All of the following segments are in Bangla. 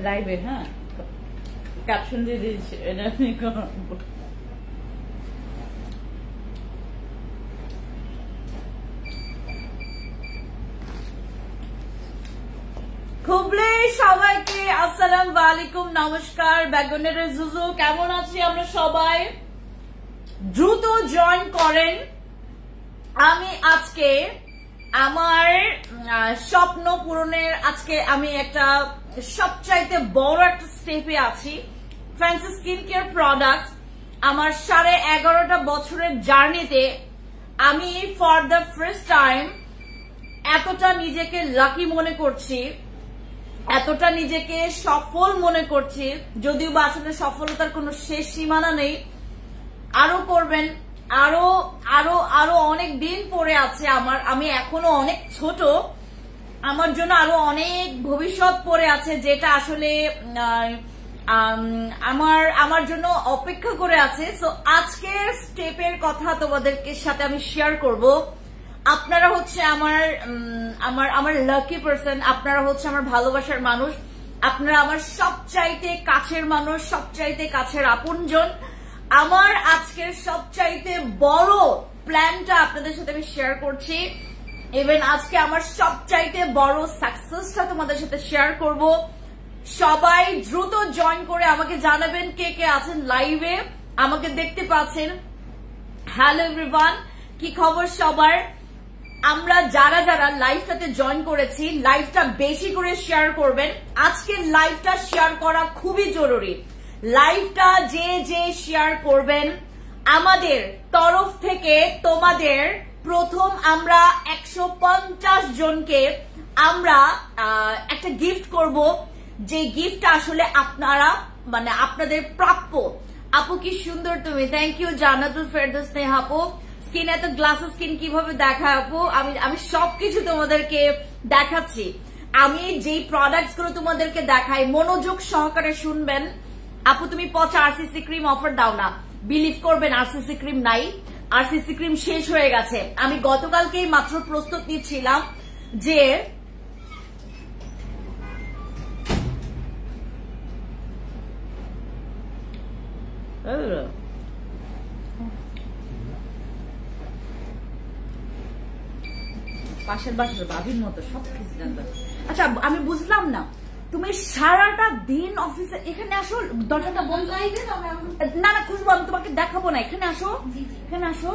লাইভে হ্যাঁ ক্যাপশন দিয়ে দিয়েছি এটা আমি খুবলে সবাইকে আসসালামু আলাইকুম, নমস্কার। বেগুনের জুজু কেমন আছি আমরা সবাই? দ্রুত জয়েন করেন। আমি আজকে আমার স্বপ্ন পূরণের আজকে আমি একটা সবচাইতে বড় একটা স্টেপে আছি। ফ্যান্সি স্কিন কেয়ার প্রোডাক্টস আমার 11.5 বছরের জার্নিতে আমি ফর দ্য ফার্স্ট টাইম এতটা নিজেকে লাকি মনে করছি, এতটা নিজেকে সফল মনে করছি। যদিও বা আসলে সফলতার কোনো শেষ সীমানা নেই, আরো করবেন, আরো আরো আরো অনেক দিন পরে আছে আমার। আমি এখনো অনেক ছোট, আমার জন্য আরো অনেক ভবিষ্যৎ পরে আছে, যেটা আসলে আমার জন্য অপেক্ষা করে আছে। সো আজকের স্টেপের কথা তোমাদেরকে সাথে আমি শেয়ার করব। আপনারা হচ্ছে আমার লাকি পারসন, আপনারা হচ্ছে আমার ভালোবাসার মানুষ, আপনারা আমার সবচাইতে কাছের মানুষ, সবচাইতে কাছের আপনজন। আমার আজকের সবচাইতে বড় প্ল্যানটা আপনাদের সাথে আমি শেয়ার করছি। ইভেন আজকে আমার সবচাইতে বড় সাকসেসটা তোমাদের সাথে শেয়ার করব। সবাই দ্রুত জয়েন করে আমাকে জানাবেন কে কে আছেন লাইভে, আমাকে দেখতে পাচ্ছেন। হ্যালো এভরিওয়ান, কি খবর সবার? আমরা যারা যারা লাইভটাতে জয়েন করেছি, লাইভটা বেশি করে শেয়ার করবেন। আজকের লাইভটা শেয়ার করা খুবই জরুরি। লাইভটা যে যে শেয়ার করবেন, আমাদের তরফ থেকে তোমাদের প্রথম আমরা 150 জনকে আমরা একটা গিফট করব, যে গিফটটা আসলে আপনারা মানে আপনাদের প্রাপ্য। আপু কি সুন্দর তুমি, থ্যাংক ইউ জান্নাতুল ফেরদৌস স্নেহা আপু। স্কিন এত গ্লাস স্কিন কিভাবে দেখায় আপু? আমি সবকিছু তোমাদেরকে দেখাচ্ছি। আমি যেই প্রোডাক্টস গুলো তোমাদেরকে দেখাই মনোযোগ সহকারে শুনবেন। আপু তুমি পচা আরসিসি ক্রিম অফার দাও না, বিলিভ করবেন আরসিসি ক্রিম নাই, আরসিসি ক্রিম শেষ হয়ে গেছে। আমি গতকালকেই মাত্র প্রস্তুত নিচ্ছিলাম যে পাশের বাসার ভাবির মতো সবকিছু জানতো। আচ্ছা আমি বুঝলাম না, তুমি সারাটা দিন অফিসে, এখানে আসো, দরজাটা বন্ধ। না না খুশবু, আমি তোমাকে দেখাবো না, এখানে আসো, এখানে আসো।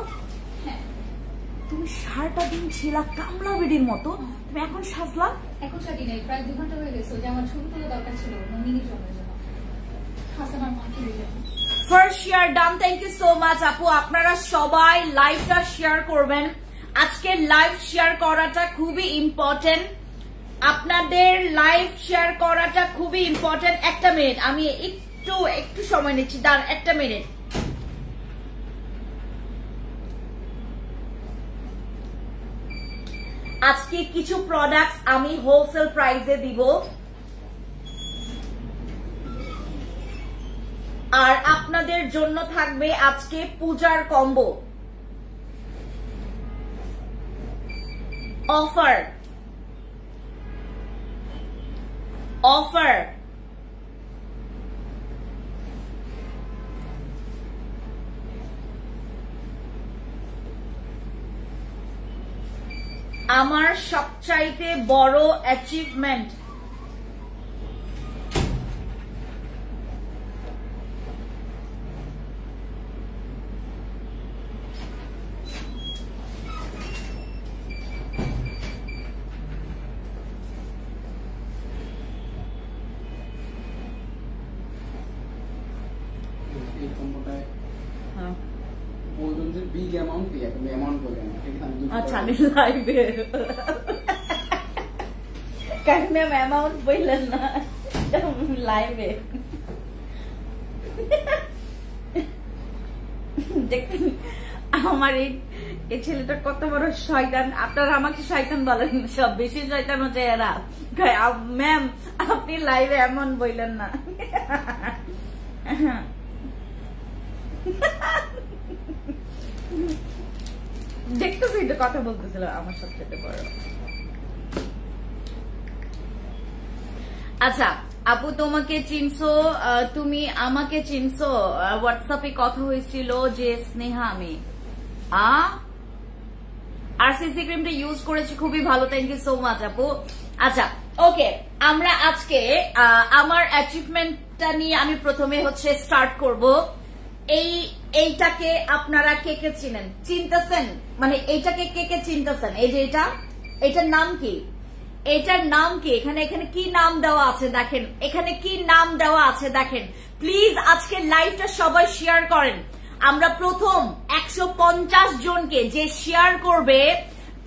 তুমি সারাটা দিন ছিলা কামলা বেডির মতো, তুমি এখন সাজলা? এখন সাজি নাই, প্রায় 2 ঘন্টা হয়ে গেছে। যে আমার ছবি তোলা দরকার ছিল নন্দিনীর জন্য। First share done, thank you so much আপু। আপনারা সবাই লাইভটা শেয়ার করবেন। আজকে লাইভ শেয়ার করাটা খুবই ইম্পর্টেন্ট, আপনাদের লাইভ শেয়ার করাটা খুবই ইম্পর্টেন্ট। একটা মিনিট, আমি একটু সময় নিচ্ছি, দাঁড়ান একটা মিনিট। আজকে কিছু প্রোডাক্টস আমি হোলসেল প্রাইসে দিব, আর আপনাদের জন্য থাকবে আজকে পূজার কম্বো অফার। আমার সবচাইতে বড় অ্যাচিভমেন্ট, আচ্ছা আমি লাইভে কেন ম্যাম অ্যামাউন্ট বললেন না লাইভে? দেখুন আমার এই ছেলেটা কত বড় শয়তান। আপনারা আমাকে শয়তান বলেন, সব বেশি শয়তান হচ্ছে এরা। ম্যাম আপনি লাইভে এমন বললেন না। দেখতেছি এটা কথা বলতেছিল আমার সবচেয়ে বড়। আচ্ছা আপু তোমাকে চিনছো, তুমি আমাকে চিনছো, হোয়াটসঅ্যাপে কথা হয়েছিল যে স্নেহা আমি আরসিসি ক্রিমটা ইউজ করেছি, খুবই ভালো, থ্যাংক ইউ সো মাচ আপু। আচ্ছা ওকে, আমরা আজকে আমার অ্যাচিভমেন্টটা নিয়ে আমি প্রথমে হচ্ছে স্টার্ট করব। এইটাকে আপনারা কে কে চিনেন, চিনতেছেন, মানে এইটাকে কে কে চিনতেছেন? এই যে এটার নাম কি, এটার নাম কি? এখানে এখানে কি নাম দেওয়া আছে দেখেন, এখানে কি নাম দেওয়া আছে দেখেন। প্লিজ আজকে লাইভটা সবাই শেয়ার করেন। আমরা প্রথম 150 জনকে যে শেয়ার করবে,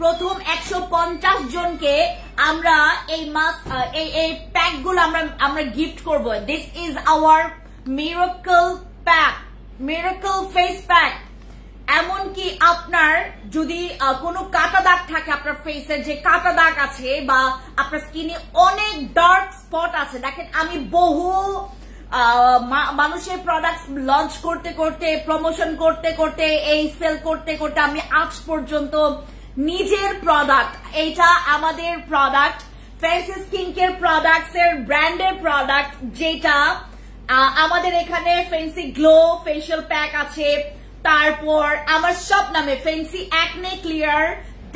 প্রথম 150 জনকে আমরা এই প্যাকগুলো আমরা গিফট করব। This is our miracle pack, miracle face pack. এমনকি আপনার যদি কোনো কাটা দাগ থাকে, আপনার ফেসের যে কাটা দাগ আছে বা আপনার স্কিনে অনেক ডার্ক স্পট আছে, দেখেন আমি বহু মানুষের প্রোডাক্ট লঞ্চ করতে করতে, প্রমোশন করতে করতে, এই সেল করতে করতে আমি আজ পর্যন্ত নিজের প্রোডাক্ট, এইটা আমাদের product, fancy skin care products এর ব্র্যান্ডের প্রোডাক্ট, যেটা আমাদের এখানে ফ্যান্সি গ্লো ফেশিয়াল প্যাক আছে, তারপর আমার সব নামে fancy acne clear.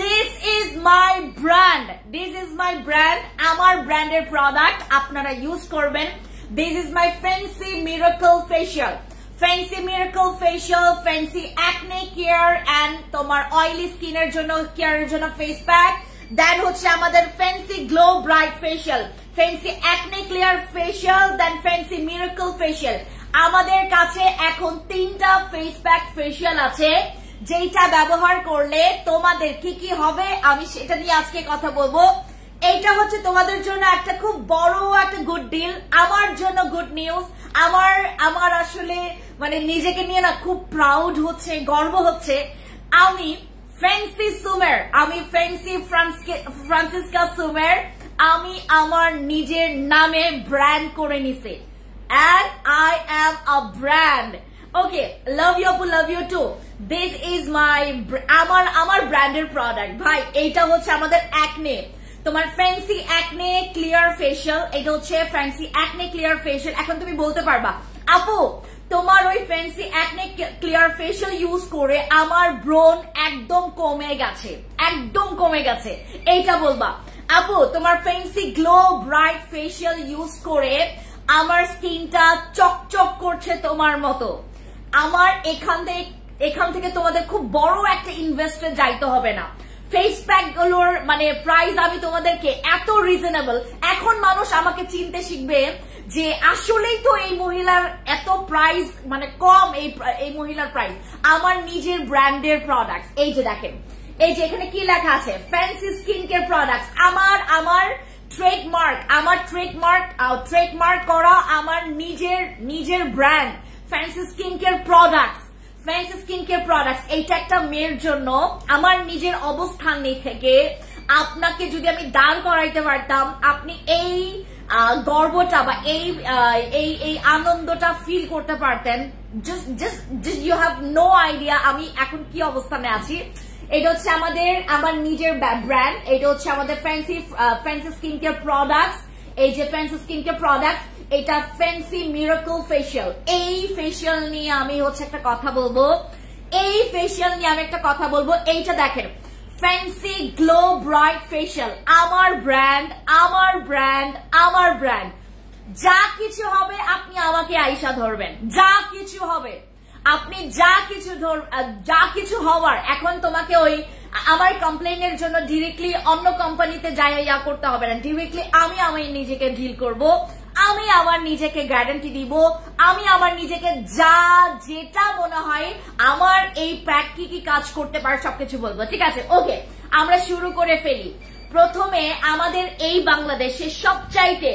This is my brand, this is my brand, আমার ব্র্যান্ডের প্রোডাক্ট আপনারা ইউজ করবেন। This is my fancy miracle facial, fancy miracle facial, fancy acne care and তোমার অয়েলি স্কিনের জন্য কেয়ারের জন্য ফেস প্যাক। দেন হচ্ছে আমাদের fancy glow bright facial, fancy acne clear facial, then fancy miracle facial. আমাদের কাছে এখন 3টা ফেস প্যাক ফেশিয়াল আছে, যেটা ব্যবহার করলে তোমাদের কি কি হবে আমি সেটা নিয়ে আজকে কথা বলবো। এইটা হচ্ছে তোমাদের জন্য একটা খুব বড় একটা গুড ডিল, আমার জন্য গুড নিউজ। আমার আসলে মানে নিজেকে নিয়ে না খুব প্রাউড হচ্ছে, গর্ব হচ্ছে। আমি ফ্যান্সি সুমের, আমি ফ্যান্সি ফ্রান্সিসকা সুমের, আমি আমার নিজের নামে ব্র্যান্ড করে নিছি। And I am a brand. Okay, love you apu, love you too. This is my আমার ব্র্যান্ডের প্রোডাক্ট ভাই। এইটা হচ্ছে আমাদের অ্যাকনে, তোমার ফ্যান্সি অ্যাকনে ক্লিয়ার ফেশিয়াল। এটা হচ্ছে ফ্যান্সি অ্যাকনে ক্লিয়ার ফেশিয়াল। এখন তুমি বলতে পারবা আপু তোমার ওই fancy acne clear facial use করে আমার ব্রণ একদম কমে গেছে, একদম কমে গেছে, এইটা বলবা। আপু তোমার fancy glow bright facial use করে আমার স্কিনটা চকচক করছে তোমার মতো। আমার এখান থেকে তোমাদের খুব বড় একটা ইনভেস্টে যাইতে হবে না। ফেস প্যাক গুলোর মানে প্রাইস আমি তোমাদেরকে এত রিজনেবল, এখন মানুষ আমাকে চিনতে শিখবে যে আসলেই তো এই মহিলার এত প্রাইস মানে কম, এই মহিলার প্রাইস। আমার নিজের ব্র্যান্ডের প্রোডাক্টস, এই যে দেখেন, এই যে এখানে কি লেখা আছে, ফ্যান্সি স্কিন কেয়ার প্রোডাক্টস, আমার ট্রেডমার্ক, আমার ট্রেডমার্ক করা আমার নিজের brand fancy skin care products, fancy skin care products. এইটা একটা মেয়ের জন্য আমার নিজের অবস্থান থেকে আপনাকে যদি আমি দান করাইতে পারতাম, আপনি এই গর্বটা বা এই আনন্দটা ফিল করতে পারতেন। Just you have no idea আমি এখন কি অবস্থানে আছি। এটা হচ্ছে আমার নিজের ব্র্যান্ড, এটা হচ্ছে আমাদের ফ্যান্সি স্কিন কেয়ার প্রোডাক্টস। এই যে ফ্যান্সি স্কিন কেয়ার প্রোডাক্টস, এটা ফ্যান্সি মিরাকল ফেশিয়াল। এই ফেশিয়াল নিয়ে আমি হচ্ছে একটা কথা বলবো, এই ফেশিয়াল নিয়ে আমি একটা কথা বলবো। এইটা দেখেন, ফ্যান্সি গ্লো ব্রাইট ফেশিয়াল, আমার ব্র্যান্ড, আমার ব্র্যান্ড, আমার ব্র্যান্ড। যা কিছু হবে আপনি আমাকে আইসা ধরবেন, যা কিছু হবে আপনি যা কিছু হওয়ার, এখন তোমাকে ওই আমার কমপ্লেইনের জন্য ডিরেক্টলি অন্য কোম্পানিতে যাইয়া করতে হবে না, ডিরেক্টলি আমি নিজেকে ডিল করব, আমি আমার নিজেকে গ্যারান্টি দিব, আমি আমার নিজেকে যেটা মনে হয় আমার এই প্যাক কি কাজ করতে পারে সবকিছু বলবো, ঠিক আছে? ওকে, আমরা শুরু করে ফেলি। প্রথমে আমাদের এই বাংলাদেশে সবচাইতে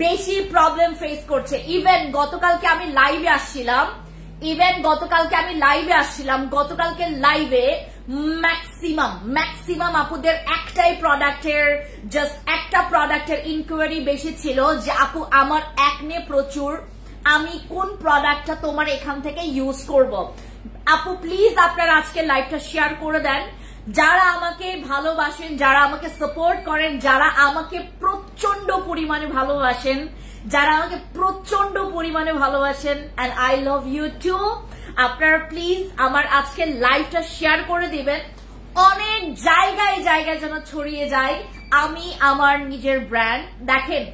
বেশি প্রবলেম ফেস করছে, ইভেন গতকালকে আমি লাইভে আসছিলাম, গতকালকে লাইভে ম্যাক্সিমাম আপুদের একটাই প্রোডাক্টের, জাস্ট একটা প্রোডাক্টের ইনকোয়ারি বেশি ছিল যে আপু আমার অ্যাকনে প্রচুর, আমি কোন প্রোডাক্টটা তোমার এখান থেকে ইউজ করব। আপু প্লিজ আপনারা আজকে লাইভটা শেয়ার করে দেন, যারা আমাকে ভালোবাসেন, যারা আমাকে সাপোর্ট করেন, যারা আমাকে প্রচন্ড পরিমাণে ভালোবাসেন, যারা আমাকে প্রচন্ড পরিমাণে ভালোবাসেন, and I love you too. আপনারা প্লিজ আমার আজকে লাইভটা শেয়ার করে দিবেন, অনেক জায়গায় জায়গায় যেন ছড়িয়ে যায় আমি আমার নিজের ব্র্যান্ড। দেখেন,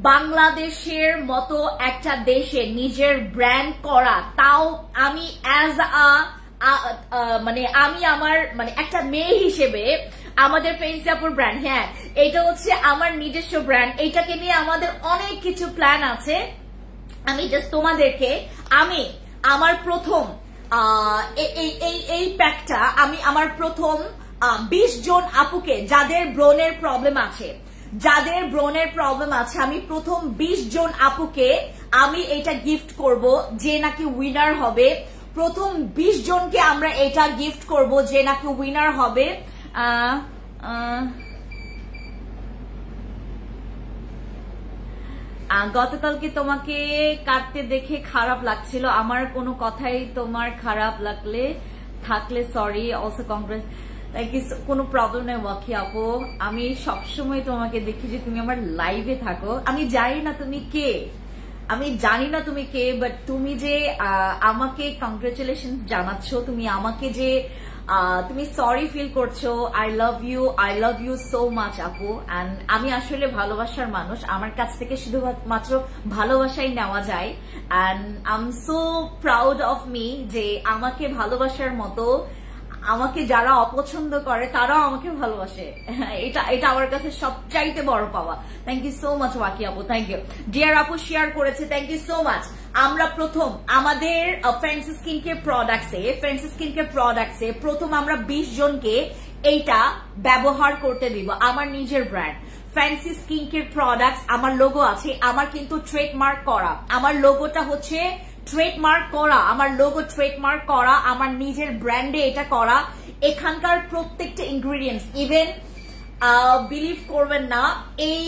বাংলাদেশের মতো একটা দেশে নিজের ব্র্যান্ড করা, তাও আমি অ্যাজ আমি আমার একটা মেয়ে হিসেবে আমাদের ফেন্সি আপুর ব্র্যান্ড, হ্যাঁ এটা হচ্ছে আমার নিজস্ব ব্র্যান্ড। এইটাকে নিয়ে আমাদের অনেক কিছু প্ল্যান আছে। আমি জাস্ট তোমাদেরকে আমার প্রথম এই প্যাকটা আমি আমার প্রথম 20 জন আপুকে যাদের ব্রণের প্রবলেম আছে আমি প্রথম 20 জন আপুকে আমি এটা গিফট করব, যে নাকি উইনার হবে। প্রথম 20 জনকে আমরা এটা গিফট করব, যে নাকি উইনার হবে। গতকালকে তোমাকে কাটতে দেখে খারাপ লাগছিল, আমার কোনো কথাই তোমার খারাপ থাকলে সরি, অলসো কংগ্রেস। কোনো প্রবলেম নেই ওয়াকি আপু, আমি সবসময় তোমাকে দেখি যে তুমি আমার লাইভে থাকো। আমি জানি না তুমি কে, বাট তুমি যে আমাকে কংগ্রেচুলেশন জানাচ্ছ, তুমি আমাকে যে তুমি সরি ফিল করছো, I love you so much আপু। অ্যান্ড আমি আসলে ভালোবাসার মানুষ, আমার কাছ থেকে শুধুমাত্র ভালোবাসাই নেওয়া যায়। And I am so proud of me যে আমাকে ভালোবাসার মতো আমাকে যারা অপছন্দ করে তারাও আমাকে ভালোবাসে। এটা আমার কাছে সবচাইতে বড় পাওয়া। থ্যাংক ইউ সো মাচ ওয়াকি আপু, থ্যাংক ইউ। ডিয়ার আপু শেয়ার করেছে, থ্যাংক ইউ সো মাচ। আমরা প্রথম আমাদের ফ্যান্সি স্কিন কেয়ার প্রোডাক্টসে প্রথম আমরা 20 জনকে এইটা ব্যবহার করতে দিব। আমার নিজের brand fancy skin care products, আমার লোগো আছে, আমার কিন্তু ট্রেডমার্ক করা, আমার লোগোটা হচ্ছে ট্রেডমার্ক করা, আমার নিজের ব্র্যান্ডে এটা করা। এখানকার প্রত্যেকটা ইনগ্রিডিয়েন্টস, ইভেন বিলিভ করবেন না, এই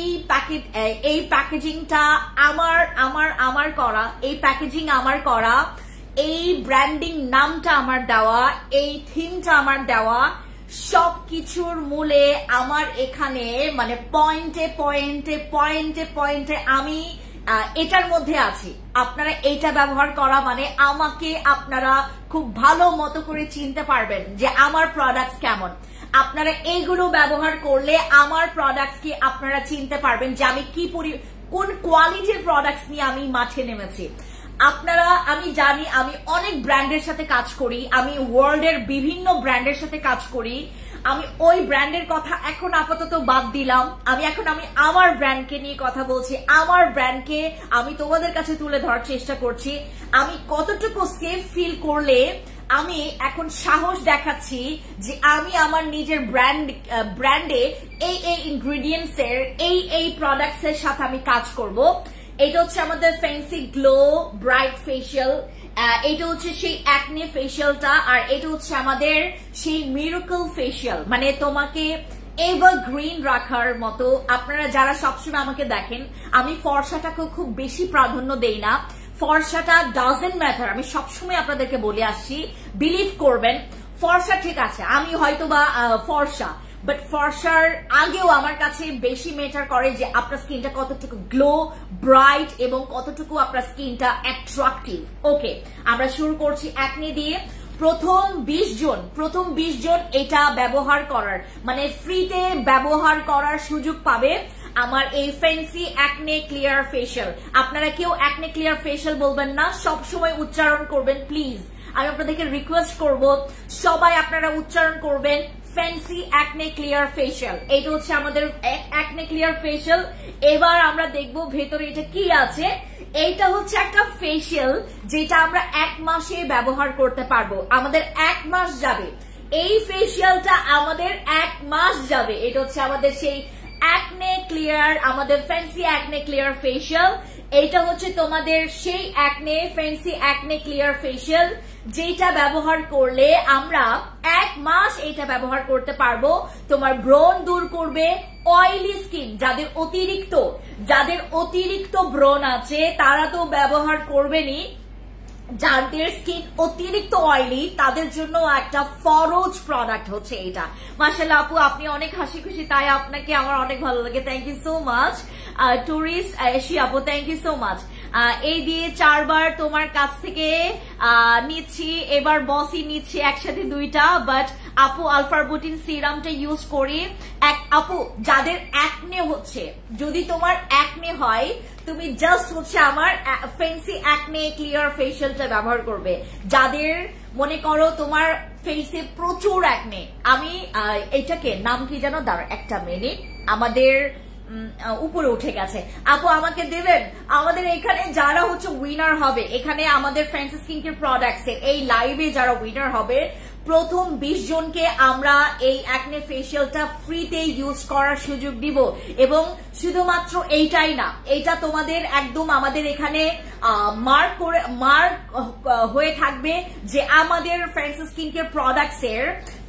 প্যাকেজিংটা আমার করা, এই প্যাকেজিং আমার করা, এই ব্র্যান্ডিং নামটা আমার দেওয়া, এই থিমটা আমার দেওয়া, সবকিছুর মূলে আমার এখানে পয়েন্টে আমি এটার মধ্যে আছি। আপনারা এইটা ব্যবহার করা আমাকে আপনারা খুব ভালো মতো করে চিনতে পারবেন যে আমার প্রোডাক্টস কেমন। আপনারা এইগুলো ব্যবহার করলে আমার প্রোডাক্টস কি আপনারা চিনতে পারবেন যে আমি কোন কোয়ালিটির প্রোডাক্টস নিয়ে আমি মাঠে নেমেছি। আমি জানি আমি অনেক ব্র্যান্ডের সাথে কাজ করি, আমি ওয়ার্ল্ডের বিভিন্ন ব্র্যান্ডের সাথে কাজ করি। আমি ওই ব্র্যান্ডের কথা এখন আপাতত বাদ দিলাম, আমি আমার ব্র্যান্ডকে নিয়ে কথা বলছি। আমার ব্র্যান্ডকে আমি তোমাদের কাছে তুলে ধরার চেষ্টা করছি। আমি কতটুকু সেফ ফিল করলে আমি এখন সাহস দেখাচ্ছি যে আমি আমার নিজের ব্র্যান্ডে এই ইনগ্রিডিয়েন্টস এর এই প্রোডাক্টস এর সাথে আমি কাজ করব। এটা হচ্ছে আমাদের ফ্যান্সি গ্লো ব্রাইট ফেশিয়াল, এটা হচ্ছে সেই অ্যাকনে ফেশিয়ালটা, আর এটা হচ্ছে আমাদের সেই মিরাকল ফেশিয়াল, তোমাকে এভারগ্রিন রাখার মতো। আপনারা যারা সবসময় আমাকে দেখেন, আমি ফর্সাটাকে খুব বেশি প্রাধান্য দেই না, ফর্সাটা ডাজন্ট ম্যাটার, আমি সবসময় আপনাদেরকে বলে আসছি। বিলিভ করবেন, ফর্সা ঠিক আছে, আমি হয়তোবা ফর্সা, বাট ফর্সার আগেও আমার কাছে বেশি ম্যাটার করে যে আপনার স্কিনটা কতটুকু গ্লো ব্রাইট এবং কতটুকু আপনার স্কিনটা অ্যাট্রাকটিভ। ওকে, আমরা শুরু করছি অ্যাকনে দিয়ে। প্রথম 20 জন এটা ব্যবহার করার ফ্রিতে ব্যবহার করার সুযোগ পাবে আমার এই ফ্যান্সি অ্যাকনে ক্লিয়ার ফেশিয়াল। আপনারা কেউ অ্যাকনে ক্লিয়ার ফেশিয়াল বলবেন না, সবসময় উচ্চারণ করবেন প্লিজ। আমি আপনাদেরকে রিকোয়েস্ট করব, সবাই আপনারা উচ্চারণ করবেন ফ্যান্সি অ্যাকনে ক্লিয়ার ফেশিয়াল। এটা হচ্ছে আমাদের অ্যাকনে ক্লিয়ার ফেশিয়াল। এবার আমরা দেখব ভেতরে এটা কি আছে। এইটা হচ্ছে একটা ফেশিয়াল যেটা আমরা 1 মাসে ব্যবহার করতে পারবো, আমাদের 1 মাস যাবে এই ফেশিয়ালটা, আমাদের 1 মাস যাবে। এটা হচ্ছে আমাদের সেই অ্যাকনে ক্লিয়ার, আমাদের ফ্যান্সি অ্যাকনে ক্লিয়ার ফেশিয়াল। এইটা হচ্ছে তোমাদের সেই ফ্যান্সি অ্যাকনে ক্লিয়ার ফেশিয়াল, যেটা ব্যবহার করলে আমরা 1 মাস এটা ব্যবহার করতে পারবো। তোমার ব্রণ দূর করবে, অয়েলি স্কিন যাদের অতিরিক্ত ব্রণ আছে তারা তো ব্যবহার করবেনই, যাদের স্কিন অতিরিক্ত অয়েলি তাদের জন্য একটা ফরজ প্রোডাক্ট হচ্ছে এটা। মাশাআল্লাহ আপু আপনি অনেক হাসি খুশি, তাই আপনাকে আমার অনেক ভালো লাগে। Thank you so much. Tourist Eshi আপু থ্যাংক ইউ সো মাচ। এই দিয়ে 4 বার তোমার কাছ থেকে নিচ্ছি, এবার বসই নিচ্ছি একসাথে 2টা। বাট আপু আলফারবুটিন সিরামটা ইউজ করি। আপু যাদের অ্যাকনে হচ্ছে, যদি তোমার অ্যাকনে হয় তুমি জাস্ট হচ্ছে আমার ফেন্সি অ্যাকনে ক্লিয়ার ফেশিয়ালটা ব্যবহার করবে। যাদের মনে করো তোমার ফেসে প্রচুর অ্যাকনে, আমি এটাকে নাম কি জানো, দাঁড়া একটা মিনিট, আমাদের উপরে উঠে গেছে। আপু আমাকে দেবেন? আমাদের এখানে যারা হচ্ছে উইনার হবে, এখানে আমাদের ফ্যান্সি স্কিন কেয়ার প্রোডাক্টস এর এই লাইভে যারা উইনার হবে, প্রথম 20 জনকে আমরা এই অ্যাকনে ফেশিয়ালটা ফ্রিতে ইউজ করার সুযোগ দিব। এবং শুধুমাত্র এইটাই না, এটা তোমাদের একদম আমাদের এখানে মার্ক হয়ে থাকবে যে আমাদের ফ্যান্সি স্কিন কেয়ার প্রোডাক্টস এর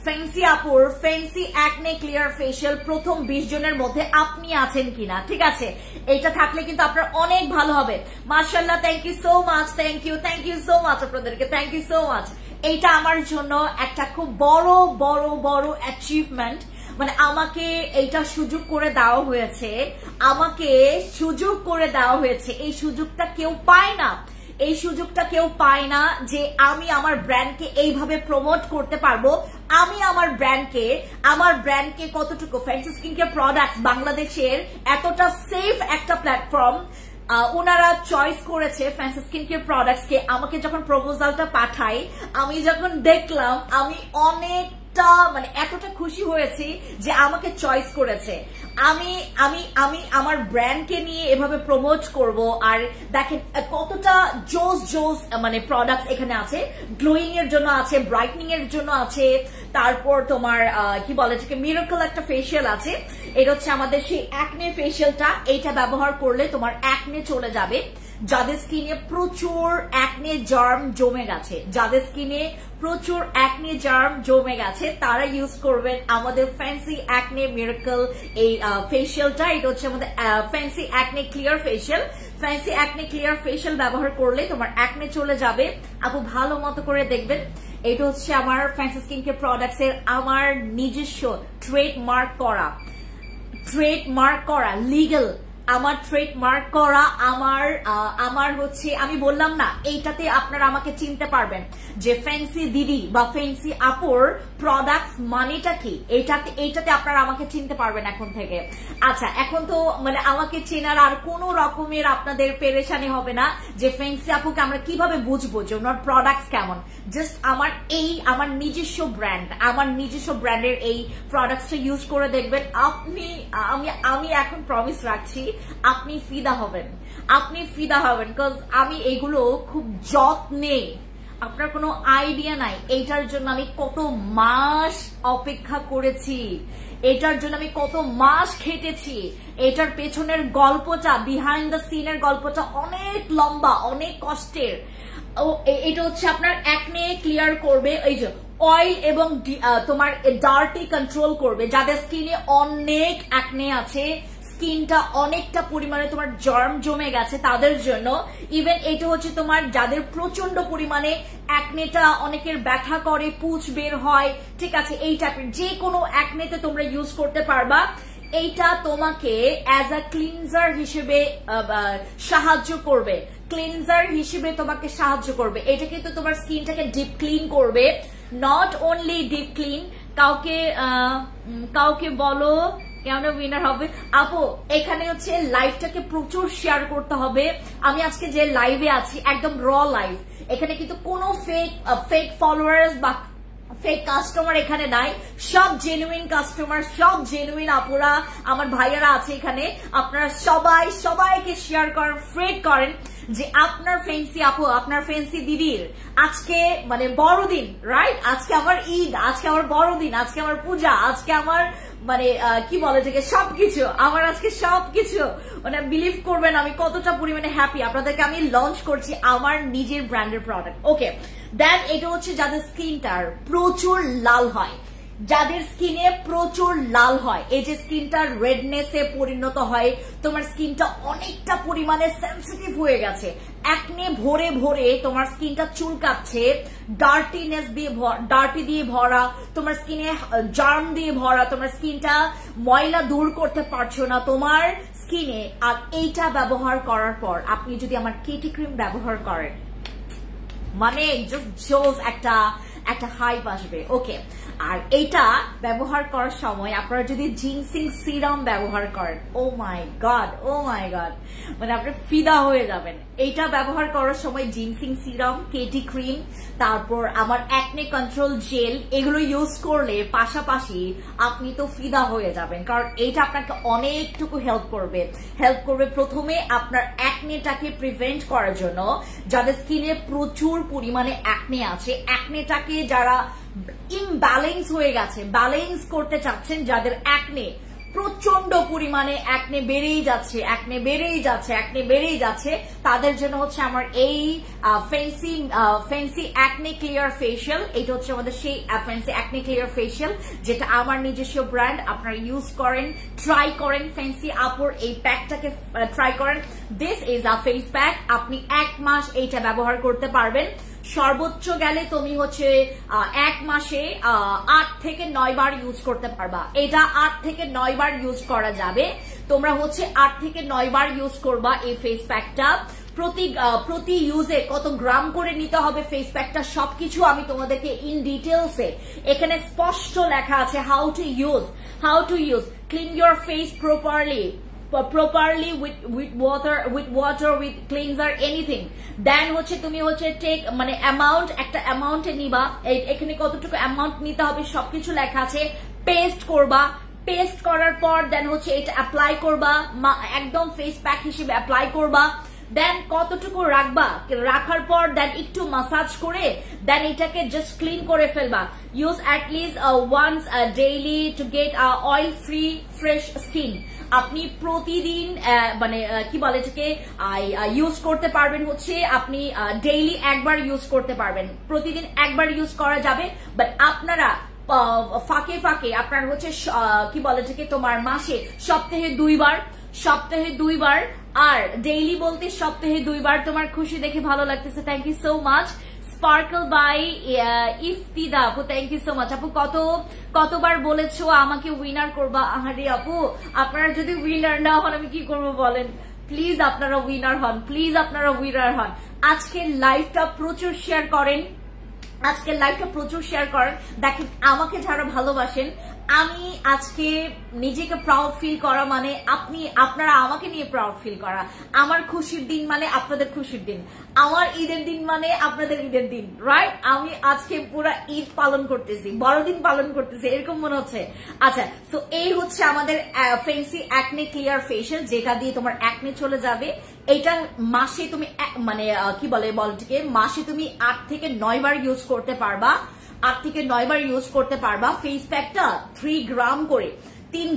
ফ্যান্সি আপুর ফ্যান্সি অ্যাকনে ক্লিয়ার ফেশিয়াল প্রথম 20 জনের মধ্যে আপনি আছেন কিনা, ঠিক আছে? এটা থাকলে কিন্তু আপনার অনেক ভালো হবে। মাশাআল্লাহ thank you so much, thank you so much আপনাদেরকে, থ্যাংক ইউ সো মাচ। এইটা আমার জন্য একটা খুব বড় বড় বড় অ্যাচিভমেন্ট। মানে আমাকে এইটা সুযোগ করে দেওয়া হয়েছে, আমাকে সুযোগ করে দেওয়া হয়েছে। এই সুযোগটা কেউ পায় না, এই সুযোগটা কেউ পায় না যে আমি আমার ব্র্যান্ডকে এইভাবে প্রমোট করতে পারবো। আমি আমার ব্র্যান্ডকে কতটুকু ফ্যান্সি স্কিন কেয়ার প্রোডাক্ট বাংলাদেশের এতটা সেফ একটা প্ল্যাটফর্ম ওনারা চয়েস করেছে ফ্যান্সি স্কিন কেয়ার প্রোডাক্টস কে। আমাকে যখন প্রপোজালটা পাঠাই, আমি যখন দেখলাম, আমি অনেকটা মানে এতটা খুশি হয়েছি যে আমাকে চয়েস করেছে। আমি আমি আমি আমার ব্র্যান্ডকে নিয়ে এভাবে প্রমোট করব। আর দেখেন কতটা জোস মানে প্রোডাক্টস এখানে আছে। গ্লোয়িং এর জন্য আছে, ব্রাইটনিং এর জন্য আছে, তারপর তোমার কি বলে এটাকে মিরাকল একটা ফেশিয়াল আছে। এটা হচ্ছে আমাদের সেই অ্যাকনে ফেশিয়ালটা। এইটা ব্যবহার করলে তোমার অ্যাকনে চলে যাবে। যাদের স্কিনে প্রচুর অ্যাকনে জার্ম জমে গেছে, তারা ইউজ করবেন আমাদের ফ্যান্সি অ্যাকনে মিরাকল এই ফেশিয়ালটা। এটা হচ্ছে আমাদের fancy acne clear facial. Fancy acne clear facial ব্যবহার করলে তোমার অ্যাকনে চলে যাবে। আপু ভালো মতো করে দেখবেন। এটা হচ্ছে আমার ফ্যান্সি স্কিন কেয়ার প্রোডাক্টস এর আমার নিজস্ব ট্রেডমার্ক করা লিগ্যাল, আমার ট্রেডমার্ক করা, আমার হচ্ছে, আমি বললাম না, এইটাতে আপনারা আমাকে চিনতে পারবেন যে ফ্যান্সি দিদি বা ফ্যান্সি আপুর প্রোডাক্টস মানেটা কি। এইটাতে আপনারা আমাকে চিনতে পারবেন এখন থেকে। আচ্ছা, এখন তো মানে আমাকে চেনার আর কোনো রকমের আপনাদের পেরেশানি হবে না যে ফ্যান্সি আপুকে আমরা কিভাবে বুঝবো যে ওনার প্রোডাক্টস কেমন। জাস্ট আমার নিজস্ব ব্র্যান্ডের এই প্রোডাক্টসটা ইউজ করে দেখবেন। আমি এখন প্রমিস রাখছি আপনি ফিদা হবেন, বিকজ আমি এগুলো খুব যত্নে, আপনার কোনো আইডিয়া নাই এইটার জন্য আমি কত মাস অপেক্ষা করেছি, এটার জন্য আমি কত মাস খেটেছি। এটার পেছনের গল্পটা, বিহাইন্ড দ্য সিনের গল্পটা অনেক লম্বা, অনেক কষ্টের। এটা হচ্ছে আপনার অ্যাকনে ক্লিয়ার করবে, এই যে অয়েল এবং তোমার ডার্টি কন্ট্রোল করবে। যাদের স্কিনে অনেক অ্যাকনে আছে, স্কিনটা অনেকটা পরিমাণে তোমার জার্ম জমে গেছে, তাদের জন্য। ইভেন এটা হচ্ছে তোমার যাদের প্রচন্ড পরিমাণে অ্যাকনেটা, অনেকের ব্যথা করে, পুঁজ বের হয়, ঠিক আছে, এই টাইপের যে কোনো অ্যাকনেতে তোমরা ইউজ করতে পারবা। এইটা তোমাকে অ্যাজ আ ক্লিনজার হিসেবে সাহায্য করবে, এটা কিন্তু তোমার স্কিনটাকে ডিপ ক্লিন করবে। নট অনলি ডিপ ক্লিন, কাউকে বলো কেমন উইনার হবে। আপু এখানে হচ্ছে লাইভটাকে প্রচুর শেয়ার করতে হবে। আমি আজকে যে লাইভে আছি একদম র লাইভ, এখানে কিন্তু কোনো ফেক ফলোয়ার্স বা ফেক কাস্টমার এখানে নাই, সব জেনুইন কাস্টমার, সব জেনুইন আপুরা, আমার ভাইয়ারা আছে এখানে। আপনারা সবাইকে শেয়ার করেন, ফ্রেড করেন যে আপনার ফ্যান্সি আপু, আপনার ফ্যান্সি দিদির আজকে মানে বড়দিন, রাইট? আজকে আমার ঈদ, আজকে আমার বড়দিন, আজকে আমার পূজা, আজকে আমার মানে কি বলে এটাকে সবকিছু, আমার আজকে সবকিছু মানে বিলিভ করবেন আমি কতটা পরিমাণে হ্যাপি। আপনাদেরকে আমি লঞ্চ করছি আমার নিজের ব্র্যান্ডের প্রোডাক্ট। ওকে, দেন এটা হচ্ছে যাদের স্কিনটার প্রচুর লাল হয়, যাদের স্কিনে প্রচুর লাল হয়, এই যে স্কিনটা রেডনেসে পরিণত হয়, তোমার স্কিনটা অনেকটা পরিমাণে সেনসিটিভ হয়ে গেছে, একনে ভরে ভরে তোমার স্কিনটা চুলকাচ্ছে, ডার্টি দিয়ে ভরা, তোমার স্কিনে জার্ম দিয়ে ভরা, তোমার স্কিনটা ময়লা দূর করতে পারছো না তোমার স্কিনে, আর এইটা ব্যবহার করার পর আপনি যদি আমার কেটি ক্রিম ব্যবহার করেন, মানে জোস একটা হাইপ আসবে। ওকে, আর এইটা ব্যবহার করার সময় আপনারা যদি জিনসিং সিরাম ব্যবহার করেন, ও মাই গড, মানে আপনি ফিদা হয়ে যাবেন। এইটা ব্যবহার করার সময় জিনসিং সিরাম, কেটি ক্রিম, তারপর আমার অ্যাকনে কন্ট্রোল জেল, এগুলো ইউজ করলে পাশাপাশি আপনি তো ফিদা হয়ে যাবেন, কারণ এইটা আপনাকে অনেকটুকু হেল্প করবে। প্রথমে আপনার অ্যাকনেটাকে প্রিভেন্ট করার জন্য, যাদের স্কিনে প্রচুর পরিমাণে অ্যাকনে আছে, অ্যাকনেটাকে যারা ইমব্যালেন্স হয়ে গেছে, ব্যালেন্স করতে চাচ্ছেন, যাদের অ্যাকনে প্রচন্ড পরিমাণে অ্যাকনে বেড়েই যাচ্ছে, তাদের জন্য হচ্ছে আমার এই ফেন্সি অ্যাকনে ক্লিয়ার ফেশিয়াল। এটা হচ্ছে আমাদের সেই ফেন্সি অ্যাকনে ক্লিয়ার ফেশিয়াল, যেটা আমার নিজস্ব ব্র্যান্ড। আপনারা ইউজ করেন, ট্রাই করেন, ফেন্সি আপুর এই প্যাকটাকে ট্রাই করেন। This is a face pack, আপনি 1 মাস এইটা ব্যবহার করতে পারবেন। সর্বোচ্চ গেলে তুমি হচ্ছে 1 মাসে 8 থেকে 9 বার ইউজ করতে পারবা। এটা 8 থেকে 9 বার ইউজ করা যাবে। তোমরা হচ্ছে 8 থেকে 9 বার ইউজ করবা এই ফেস প্যাকটা। প্রতি ইউজে কত গ্রাম করে নিতে হবে ফেস প্যাকটা, সবকিছু আমি তোমাদেরকে ইন ডিটেলসে এখানে স্পষ্ট লেখা আছে। How to use clean your face properly with water with cleanser anything, then হচ্ছে তুমি হচ্ছে টেক মানে একটা অ্যামাউন্টে নিবা, এখানে কতটুকু অ্যামাউন্ট নিতে হবে সবকিছু লেখা আছে। পেস্ট করবা, পেস্ট করার পর দেন হচ্ছে এটা অ্যাপ্লাই করবা, একদম ফেস প্যাক হিসেবে অ্যাপ্লাই করবা। দেন কতটুকু রাখবা, রাখার পর দেন একটু মাসাজ করে দেন এটাকে জাস্ট ক্লিন করে ফেলবা। Use at least once daily to get oil free fresh skin. আপনি প্রতিদিন মানে কি বলে এটাকে ইউজ করতে পারবেন হচ্ছে, আপনি ডেইলি একবার ইউজ করতে পারবেন, প্রতিদিন একবার ইউজ করা যাবে। বাট আপনারা ফাঁকে আপনার হচ্ছে কি বলে এটাকে তোমার মাসে সপ্তাহে 2 বার, আর ডেইলি বলতে সপ্তাহে 2 বার। তোমার খুশি দেখে ভালো লাগতেছে, thank you so much. Sparkle by Iftida আপু, থ্যাংক ইউ সো মাচ আপু। কতবার বলেছো আমাকে উইনার করবা? আহারে আপু, আপনারা যদি উইনার না হন আমি কি করবো বলেন? প্লিজ আপনারা উইনার হন। আজকের লাইভটা প্রচুর শেয়ার করেন, দেখেন আমাকে যারা ভালোবাসেন, আমি আজকে নিজেকে প্রাউড ফিল করা মানে আপনারা আমাকে নিয়ে প্রাউড ফিল করা। আমার খুশির দিন মানে আপনাদের খুশির দিন, আমার ঈদের দিন মানে আপনাদের ঈদের দিন, রাইট? আমি আজকে পুরো ঈদ পালন করতেছি, বড়দিন পালন করতেছি, এরকম মনে হচ্ছে। আচ্ছা, সো এই হচ্ছে আমাদের ফেন্সি অ্যাকনে ক্লিয়ার ফেশিয়াল, যেটা দিয়ে তোমার অ্যাকনে চলে যাবে। এইটা মাসে তুমি মানে কি বলে মাসে তুমি 8 থেকে 9 বার ইউজ করতে পারবা। 8 থেকে 9 বার ইউজ করতে পারবা। ফেস প্যাকটা 3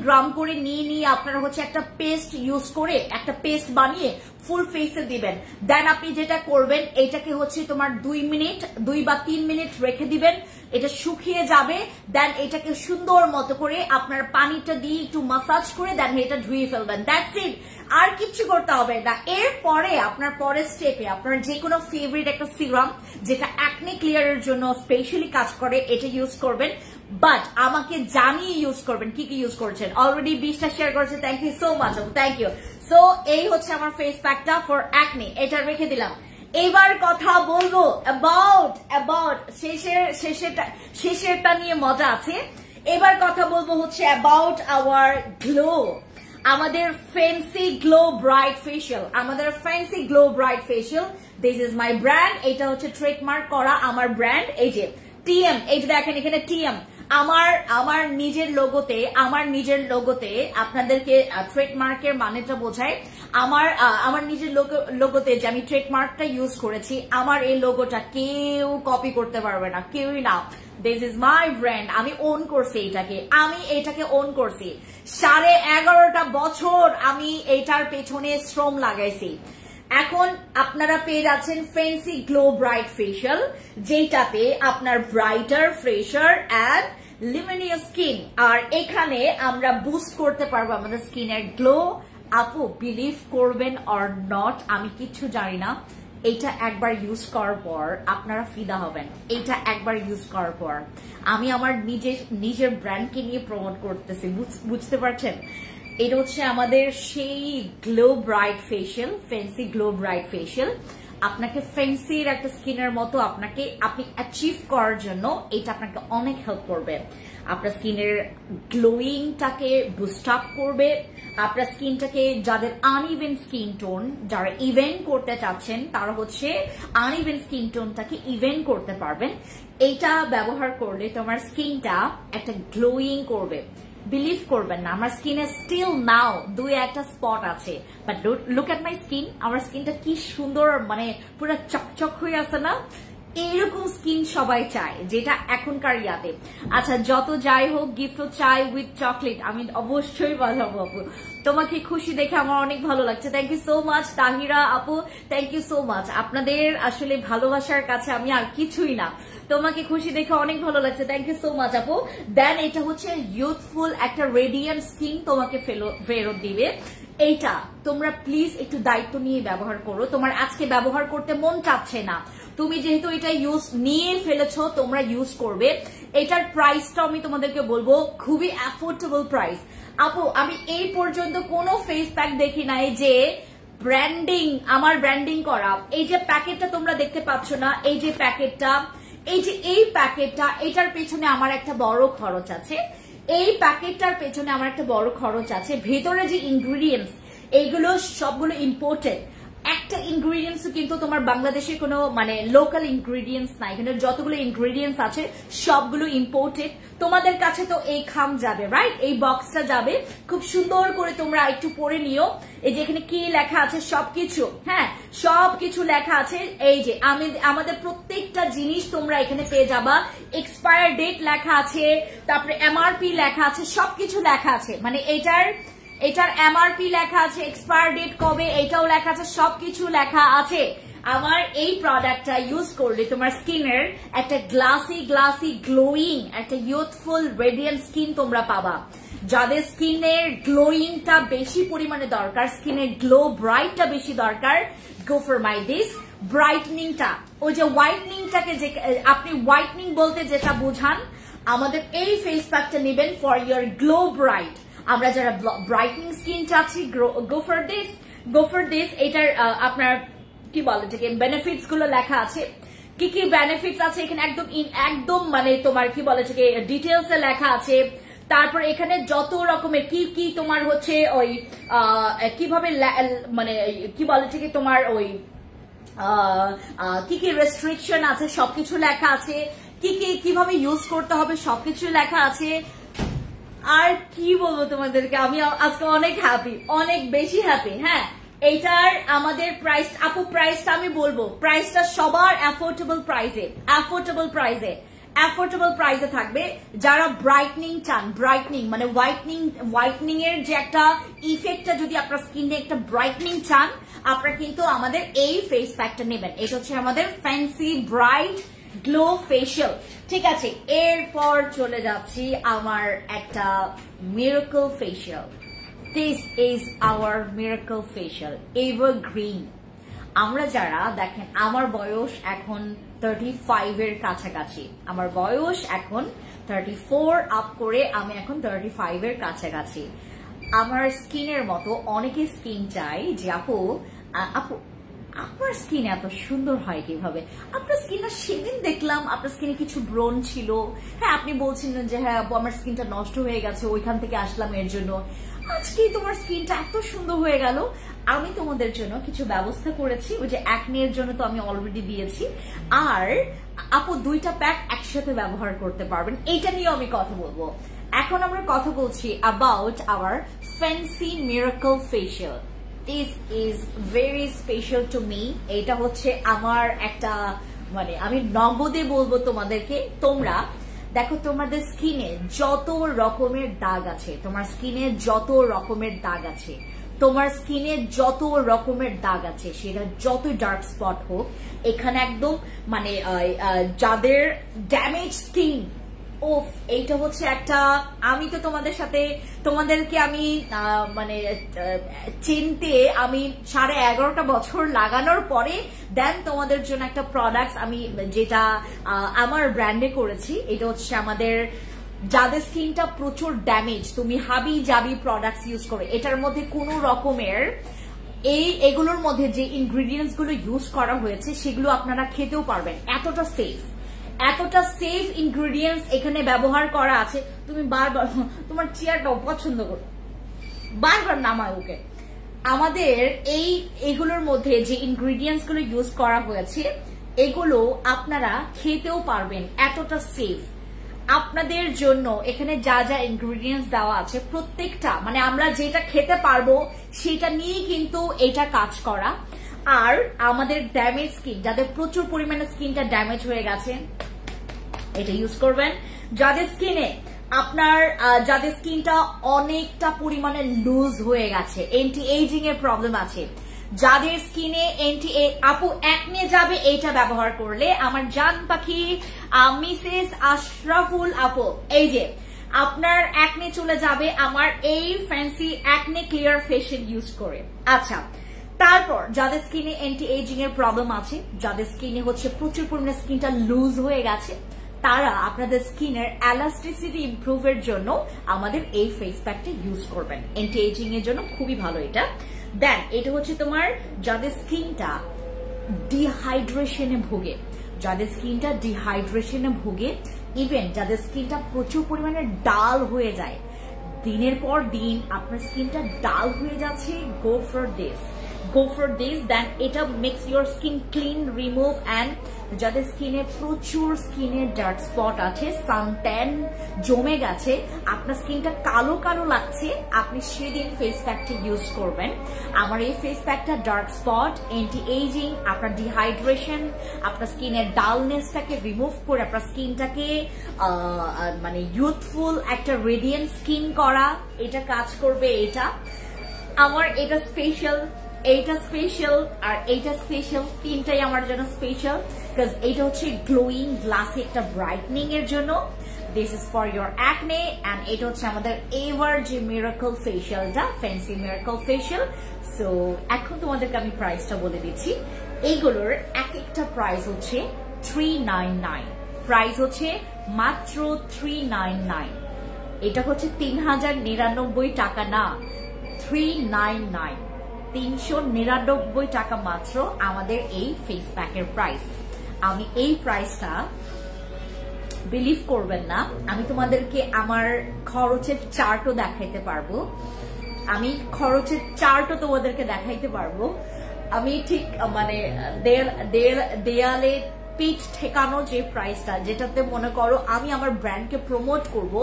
গ্রাম করে নিয়ে আপনারা হচ্ছে একটা পেস্ট ইউজ করে, একটা পেস্ট বানিয়ে ফুল ফেসে দিবেন। দেন আপনি যেটা করবেন, এটাকে হচ্ছে তোমার 2 বা 3 মিনিট রেখে দিবেন, এটা শুকিয়ে যাবে। দেন এটাকে সুন্দর মতো করে আপনার পানিটা দিয়ে একটু মাসাজ করে দেন এটা ধুয়ে ফেলবেন। দ্যাটস ইট, আর কিছু করতে হবে না। এরপরে আপনার পরের স্টেপে আপনার যে কোনো ফেভারিট একটা সিরাম, যেটা অ্যাকনে ক্লিয়ারের জন্য স্পেশালি কাজ করে, এটা ইউজ করবেন। বাট আমাকে জানিয়ে ইউজ করবেন কি ইউজ করছেন। অলরেডি 20টা শেয়ার করেছে, thank you so much, thank you. So এই হচ্ছে আমার ফেস প্যাকটা ফর অ্যাকনে, এটা রেখে দিলাম। এবার কথা বলবো অ্যাবাউট শেষেরটা নিয়ে মজা আছে। এবার কথা বলবো হচ্ছে অ্যাবাউট আওয়ার গ্লো, আমাদের fancy glow bright facial. This is my brand, এটা হচ্ছে ট্রেডমার্ক করা আমার ব্র্যান্ড। এই যে টিএম, এই যে দেখেন এখানে টিএম, আমার নিজের লোগোতে আপনাদেরকে ট্রেডমার্কের মানেটা বোঝায়। আমার নিজের লোগোতে যে আমি ট্রেডমার্কটা ইউজ করেছি, আমার এই লোগোটা কেউ কপি করতে পারবে না, কেউই না। দিস ইজ মাই ব্র্যান্ড, আমি ওন করছি এটাকে ওন করছি। 11.5টা বছর আমি এটার পেছনে শ্রম লাগাইছি। এখন আপনারা পেয়ে যাচ্ছেন ফেন্সি গ্লো ব্রাইট ফেশিয়াল, যেটাতে আপনার ব্রাইটার, ফ্রেশার লিমিনিয়াস স্কিন। আর এখানে আমরা বুস্ট করতে পারবো আমাদের স্কিনের গ্লো। আপু বিলিভ করবেন অর নট, আমি কিচ্ছু জানি না, এইটা একবার ইউজ করার পর আপনারা ফিদা হবেন। এইটা একবার ইউজ করার পর আমি আমার নিজের ব্র্যান্ডকে নিয়ে প্রমোট করতেছি, বুঝতে পারছেন? এটা হচ্ছে আমাদের সেই glow bright facial, fancy glow bright facial. আপনাকে ফ্যান্সির একটা স্কিনের মতো আপনি অ্যাচিভ করার জন্য এটা আপনাকে অনেক হেল্প করবে। আপনার স্কিনের গ্লোয়িংটাকে বুস্ট আপ করবে, আপনার স্কিনটাকে, যাদের আনইভেন স্কিন টোন, যারা ইভেন করতে চাচ্ছেন তারা হচ্ছে আনইভেন স্কিন টোনটাকে ইভেন করতে পারবেন। এইটা ব্যবহার করলে তোমার স্কিনটা একটা গ্লোয়িং করবে। বিলিভ করবেন না, আমার স্কিনে স্টিল নাও দুই একটা স্পট আছে, but look at my skin. আমার স্কিনটা কি সুন্দর, মানে পুরো চকচক হয়ে আছে না? এইরকম স্কিন সবাই চায়, যেটা এখনকার ইয়াতে। আচ্ছা, যত যাই হোক, গিফট চাই উইথ চকলেট আমি অবশ্যই বাজাবো আপু। তোমাকে খুশি দেখে আমার অনেক ভালো লাগছে। Thank you so much Tahira আপু, থ্যাংক ইউ সো মাচ। আপনাদের আসলে ভালোবাসার কাছে আমি আর কিছুই না। তোমাকে খুশি দেখে অনেক ভালো লাগছে, থ্যাংক ইউ সো মাচ আপু। দেন এটা হচ্ছে ইউথফুল একটা রেডিয়েন্ট স্কিন তোমাকে ফেরত দিবে। এইটা তোমরা প্লিজ একটু দায়িত্ব নিয়ে ব্যবহার করো। তোমার আজকে ব্যবহার করতে মন চাচ্ছে না, তুমি যেহেতু এটা ইউজ নিয়ে ফেলেছো, তোমরা ইউজ করবে। এটার প্রাইসটা আমি তোমাদেরকে বলবো খুবই অ্যাফোর্ডেবল প্রাইস। আপু আমি এই পর্যন্ত কোনো ফেস প্যাক দেখি নাই যে আমার ব্র্যান্ডিং করা। এই যে প্যাকেটটা তোমরা দেখতে পাচ্ছ না, এই যে প্যাকেটটা, এই প্যাকেটটা, এটার পেছনে আমার একটা বড় খরচ আছে। এই প্যাকেটটার পেছনে আমার একটা বড় খরচ আছে। ভেতরে যে ইনগ্রিডিয়েন্টস, এইগুলো সবগুলো ইম্পোর্টেড। একটা ইনগ্রিডিয়েন্টস কিন্তু তোমার বাংলাদেশের কোনো মানে লোকাল ইনগ্রিডিয়েন্টস নাই। এখানে যতগুলো ইনগ্রিডিয়েন্টস আছে সবগুলো ইম্পোর্টেড। তোমাদের কাছে তো এই খাম যাবে, রাইট? এই বক্সটা যাবে, খুব সুন্দর করে তোমরা একটু পড়ে নিও। এই যে এখানে কি লেখা আছে সবকিছু, হ্যাঁ সবকিছু লেখা আছে। এই যে আমাদের প্রত্যেকটা জিনিস তোমরা এখানে পেয়ে যাবা। এক্সপায়ার ডেট লেখা আছে, তারপরে এমআরপি লেখা আছে, সবকিছু লেখা আছে। মানে এটার এমআরপি লেখা আছে, এক্সপায়ার ডেট কবে এটাও লেখা আছে, সবকিছু লেখা আছে। আমার এই প্রোডাক্টটা ইউজ করলে তোমার স্কিনের একটা গ্লাসি গ্লোয়িং, একটা ইউথফুল রেডিয়েন্ট স্কিন তোমরা পাবা। যাদের স্কিনের গ্লোয়িংটা বেশি পরিমাণে দরকার, স্কিনের গ্লো ব্রাইটটা বেশি দরকার, গো ফর মাই দিস ব্রাইটনিংটা। ওই যে হোয়াইটনিংটাকে, যে আপনি হোয়াইটনিং বলতে যেটা বোঝান, আমাদের এই ফেস প্যাকটা নেবেন ফর ইয়োর গ্লো ব্রাইট। আমরা যারা ব্রাইটনিং স্কিন চাচ্ছি, গো ফর দিস। এটার আপনার কি বলে এটাকে, বেনিফিটস গুলো লেখা আছে, কি কি বেনিফিটস আছে এখানে একদম মানে তোমার কি বলে এটাকে ডিটেলস এ লেখা আছে। তারপর এখানে যত রকমের কি তোমার হচ্ছে ওই কিভাবে মানে কি বলে এটাকে তোমার ওই কি রেস্ট্রিকশন আছে সবকিছু লেখা আছে, কিভাবে ইউজ করতে হবে সবকিছু লেখা আছে। আর কি বলবো তোমাদেরকে, আমি আজকে অনেক হ্যাপি, অনেক বেশি হ্যাপি। হ্যাঁ, এইটার আমাদের প্রাইস, আপু প্রাইসটা আমি বলবো, প্রাইসটা সবার অ্যাফোর্ডেবল প্রাইসে থাকবে। যারা ব্রাইটনিং চান, ব্রাইটনিং মানে হোয়াইটনিং এর যে একটা ইফেক্টটা, যদি আপনার স্কিনে একটা ব্রাইটনিং চান, আপনারা কিন্তু আমাদের এই ফেস প্যাকটা নেবেন। এটা হচ্ছে আমাদের ফ্যান্সি ব্রাইট গ্লো ফেশিয়াল। ঠিক আছে, এরপর চলে যাচ্ছি আমার একটা miracle facial. This is our miracle facial, evergreen. আমরা যারা দেখেন, আমার বয়স এখন 35 এর কাছাকাছি, আমার বয়স এখন 34 আপ করে, আমি এখন 35 এর কাছাকাছি। আমার স্কিনের মতো অনেকে স্কিন চাই যে আপু আপনার স্কিন এত সুন্দর হয় কিভাবে? আপনার স্কিনটা সেদিন দেখলাম আপনার স্কিনে কিছু ব্রণ ছিল, হ্যাঁ আপনি বলছিলেন যে হ্যাঁ আপু আমার স্কিনটা নষ্ট হয়ে গেছে, ওইখান থেকে আসলাম এর জন্য, আজকে তোমার স্কিনটা এত সুন্দর হয়ে গেল। আমি তোমাদের জন্য কিছু ব্যবস্থা করেছি, ওই যে অ্যাকনের জন্য তো আমি অলরেডি দিয়েছি, আর আপু দুইটা প্যাক একসাথে ব্যবহার করতে পারবেন, এইটা নিয়ে আমি কথা বলবো। এখন আমরা কথা বলছি about our fancy miracle facial. This is very special to me. এটা হচ্ছে আমার একটা মানে আমি নগদে বলবো তোমাদেরকে, তোমরা দেখো তোমাদের স্কিনে যত রকমের দাগ আছে, তোমার স্কিনে যত রকমের দাগ আছে, তোমার স্কিনে যত রকমের দাগ আছে, সেটা যত ডার্ক স্পট হোক, এখানে একদম মানে যাদের ড্যামেজ স্কিন, ওফ, এইটা হচ্ছে একটা, আমি তো তোমাদেরকে আমি মানে চিনতে আমি 11.5 বছর লাগানোর পরে দেন তোমাদের জন্য একটা প্রোডাক্ট আমি যেটা আমার ব্র্যান্ডে করেছি। এটা হচ্ছে আমাদের যাদের স্কিনটা প্রচুর ড্যামেজ, তুমি হাবি জাবি প্রোডাক্টস ইউজ করো, এটার মধ্যে কোনো রকমের এগুলোর মধ্যে যে ইনগ্রিডিয়েন্টস গুলো ইউজ করা হয়েছে সেগুলো আপনারা খেতেও পারবেন। এতটা সেফ ইনগ্রিডিয়েন্টস এখানে ব্যবহার করা আছে। তুমি বারবার তোমার চেয়ারটাও পছন্দ করো, বারবার নামায় ওকে। আমাদের এইগুলোর মধ্যে যে ইনগ্রিডিয়েন্টস গুলো ইউজ করা হয়েছে এগুলো আপনারা খেতেও পারবেন, এতটা সেফ। আপনাদের জন্য এখানে যা যা ইনগ্রিডিয়েন্টস দেওয়া আছে প্রত্যেকটা মানে আমরা যেটা খেতে পারবো সেটা নিয়েই কিন্তু এটা কাজ করা। আর আমাদের ড্যামেজ স্কিন, যাদের প্রচুর পরিমাণে স্কিনটা ড্যামেজ হয়ে গেছে এটা ইউজ করবেন। যাদের স্কিনটা অনেকটা পরিমাণে লুজ হয়ে গেছে, এন্টি এইজিং এর প্রবলেম আছে, যাদের স্কিনে আপু একনে যাবে এইটা ব্যবহার করলে, আমার জান পাখি মিসেস আশরাফুল আপু, এই যে আপনার একনে চলে যাবে আমার এই ফ্যান্সি একনে ক্লিয়ার ফেশিয়াল ইউজ করে। আচ্ছা, তারপর যাদের স্কিনে অ্যান্টি এজিং এর প্রবলেম আছে, যাদের স্কিনে হচ্ছে প্রচুর পরিমাণে স্কিনটা লুজ হয়ে গেছে, তারা আপনাদের স্কিনের এলাস্টিসিটি ইমপ্রুভের জন্য আমাদের এই ফেস প্যাকটা ইউজ করবেন। অ্যান্টি এজিং এর জন্য খুবই ভালো এটা। দেন এটা হচ্ছে তোমার যাদের স্কিনটা ডিহাইড্রেশনে ভোগে, ইভেন যাদের স্কিনটা প্রচুর পরিমাণে ডাল হয়ে যায়, দিনের পর দিন আপনার স্কিনটা ডাল হয়ে যাচ্ছে, গো ফর দিস। দেন এটা makes your skin clean, remove. And যাদের স্কিনে প্রচুর ডার্ক স্পট আছে, সানট্যান জমে গেছে, আপনার স্কিনটা কালো কালো লাগছে, আপনি সেদিন ফেস প্যাকটা ইউজ করবেন। আমার এই ফেস প্যাকটা ডার্ক স্পট, অ্যান্টি এইজিং, আপনার ডিহাইড্রেশন, আপনার স্কিনের ডালনেসটাকে রিমুভ করে আপনার স্কিনটাকে মানে ইউথফুল একটা রেডিয়েন্ট স্কিন করা, এটা কাজ করবে। এটা আমার এটা স্পেশাল, আর এইটা স্পেশাল, তিনটাই আমার জন্য স্পেশাল, বিকজ এইটা হচ্ছে গ্লোয়িং গ্লাসি একটা ব্রাইটনিং এর জন্য। This is for your acne. And এটা হচ্ছে আমাদের এভার যে মিরাকল ফেশিয়ালটা, ফ্যান্সি মিরাকল ফেশিয়াল। সো এখন তোমাদেরকে আমি প্রাইসটা বলে দিচ্ছি। এইগুলোর এক একটা প্রাইস হচ্ছে 399, প্রাইস হচ্ছে মাত্র 399। এটা হচ্ছে 3099 টাকা না, 399, 399 টাকা মাত্র আমাদের এই ফেস প্যাকের প্রাইস। আমি এই প্রাইসটা বিলিভ করবেন না, আমি তোমাদেরকে আমার খরচের চার্টও দেখাইতে পারবো, তোমাদেরকে দেখাইতে পারবো। আমি ঠিক মানে দেয়ালে পিঠ ঠেকানো যে প্রাইসটা, যেটাতে মনে করো আমি আমার ব্র্যান্ডকে প্রমোট করব,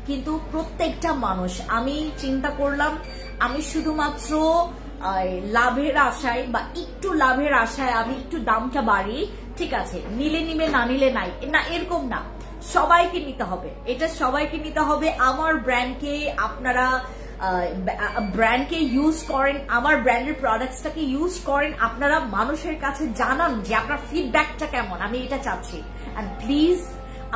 কিন্তু প্রত্যেকটা মানুষ, আমি চিন্তা করলাম আমি শুধুমাত্র লাভের আশায় বা একটু লাভের আশায় আমি একটু দামটা বাড়ি, ঠিক আছে, নিলে নিবে না নিলে নাই, না এরকম না, সবাইকে নিতে হবে, এটা সবাইকে নিতে হবে। আমার ব্র্যান্ডকে আপনারা ব্র্যান্ডকে ইউজ করেন, আমার ব্র্যান্ডের প্রোডাক্টসটাকে ইউজ করেন, আপনারা মানুষের কাছে জানান যে আপনার ফিডব্যাকটা কেমন, আমি এটা চাচ্ছি। এন্ড প্লিজ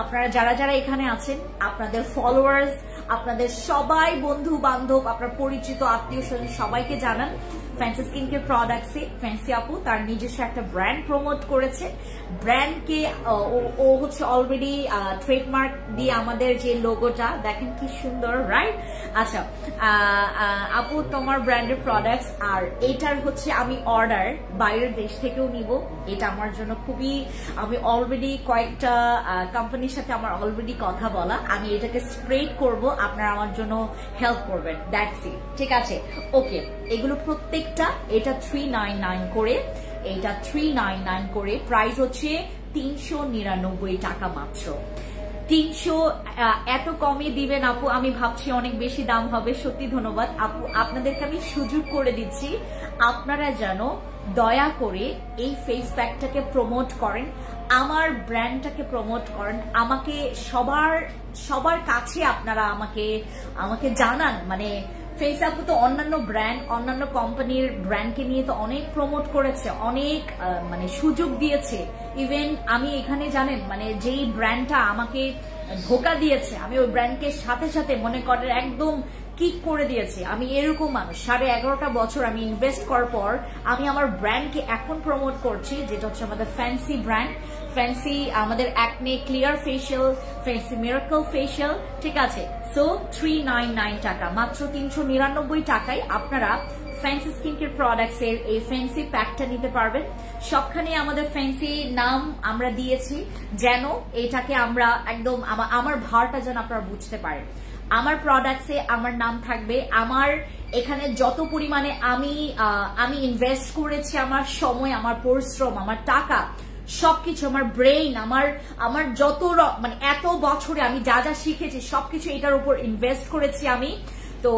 আপনারা যারা এখানে আছেন, আপনাদের ফলোয়ার্স, আপনাদের সবাই বন্ধু বান্ধব, আপনার পরিচিত আত্মীয় স্বজন সবাইকে জানান ফ্যান্সি স্কিন কেয়ার প্রোডাক্টসে ফ্যান্সি আপু তার নিজস্ব একটা ব্র্যান্ড প্রমোট করেছে। ব্র্যান্ডকে ও হচ্ছে অলরেডি ট্রেডমার্ক দিয়ে আমাদের যে লোগোটা দেখেন কি সুন্দর, রাইট? আচ্ছা আপু তোমার ব্র্যান্ডের প্রোডাক্টস, আর এটার হচ্ছে আমি অর্ডার বাইরের দেশ থেকেও নিব, এটা আমার জন্য খুবই, আমি অলরেডি কয়েকটা কোম্পানির সাথে আমার অলরেডি কথা বলা, আমি এটাকে স্প্রেড করব, আপনারা আমার জন্য হেল্প করবেন, দ্যাটস ইট, ঠিক আছে? ওকে, এগুলো প্রত্যেকটা এটা 399 করে, এটা 399 করে, প্রাইস হচ্ছে 399 টাকা মাত্র। 300 এত কমে দিবেন আপু, আমি ভাবছি অনেক বেশি দাম হবে, সত্যি ধন্যবাদ আপু, আপনাদেরকে আমি সুযোগ করে দিচ্ছি, আপনারা যেন দয়া করে এই ফেস প্যাকটাকে প্রমোট করেন, আমার ব্র্যান্ডটাকে প্রমোট করেন, আমাকে সবার কাছে আপনারা আমাকে জানান। মানে ফেস আপু তো অন্যান্য ব্র্যান্ড, অন্যান্য কোম্পানির ব্র্যান্ডকে নিয়ে তো অনেক প্রমোট করেছে, অনেক মানে সুযোগ দিয়েছে। ইভেন আমি এখানে জানেন মানে যেই ব্র্যান্ডটা আমাকে ধোকা দিয়েছে, আমি ওই ব্র্যান্ডকে সাথে সাথে মনে করেন একদম কিক করে দিয়েছি। আমি এরকম মানুষ, 11.5 বছর আমি ইনভেস্ট করার পর আমি আমার ব্র্যান্ডকে এখন প্রমোট করছি, যেটা হচ্ছে আমাদের ফ্যান্সি ব্র্যান্ড। ফ্যান্সি আমাদের acne clear facial, fancy miracle facial, ঠিক আছে। সো 399 টাকা, মাত্র 399 টাকায় আপনারা ফ্যান্সি স্কিন কেয়ার প্রোডাক্টস এর এই ফ্যান্সি প্যাকটা নিতে পারবেন। সবখানে আমাদের ফ্যান্সি নাম আমরা দিয়েছি, যেন এটাকে আমরা একদম আমার ভারটা যেন আপনারা বুঝতে পারেন। আমার প্রোডাক্টসে আমার নাম থাকবে, আমার এখানে যত পরিমাণে আমি ইনভেস্ট করেছি, আমার সময়, আমার পরিশ্রম, আমার টাকা, সবকিছু, আমার ব্রেইন, আমার যত মানে এত বছরে আমি যা যা শিখেছি সবকিছু এটার উপর ইনভেস্ট করেছি আমি। তো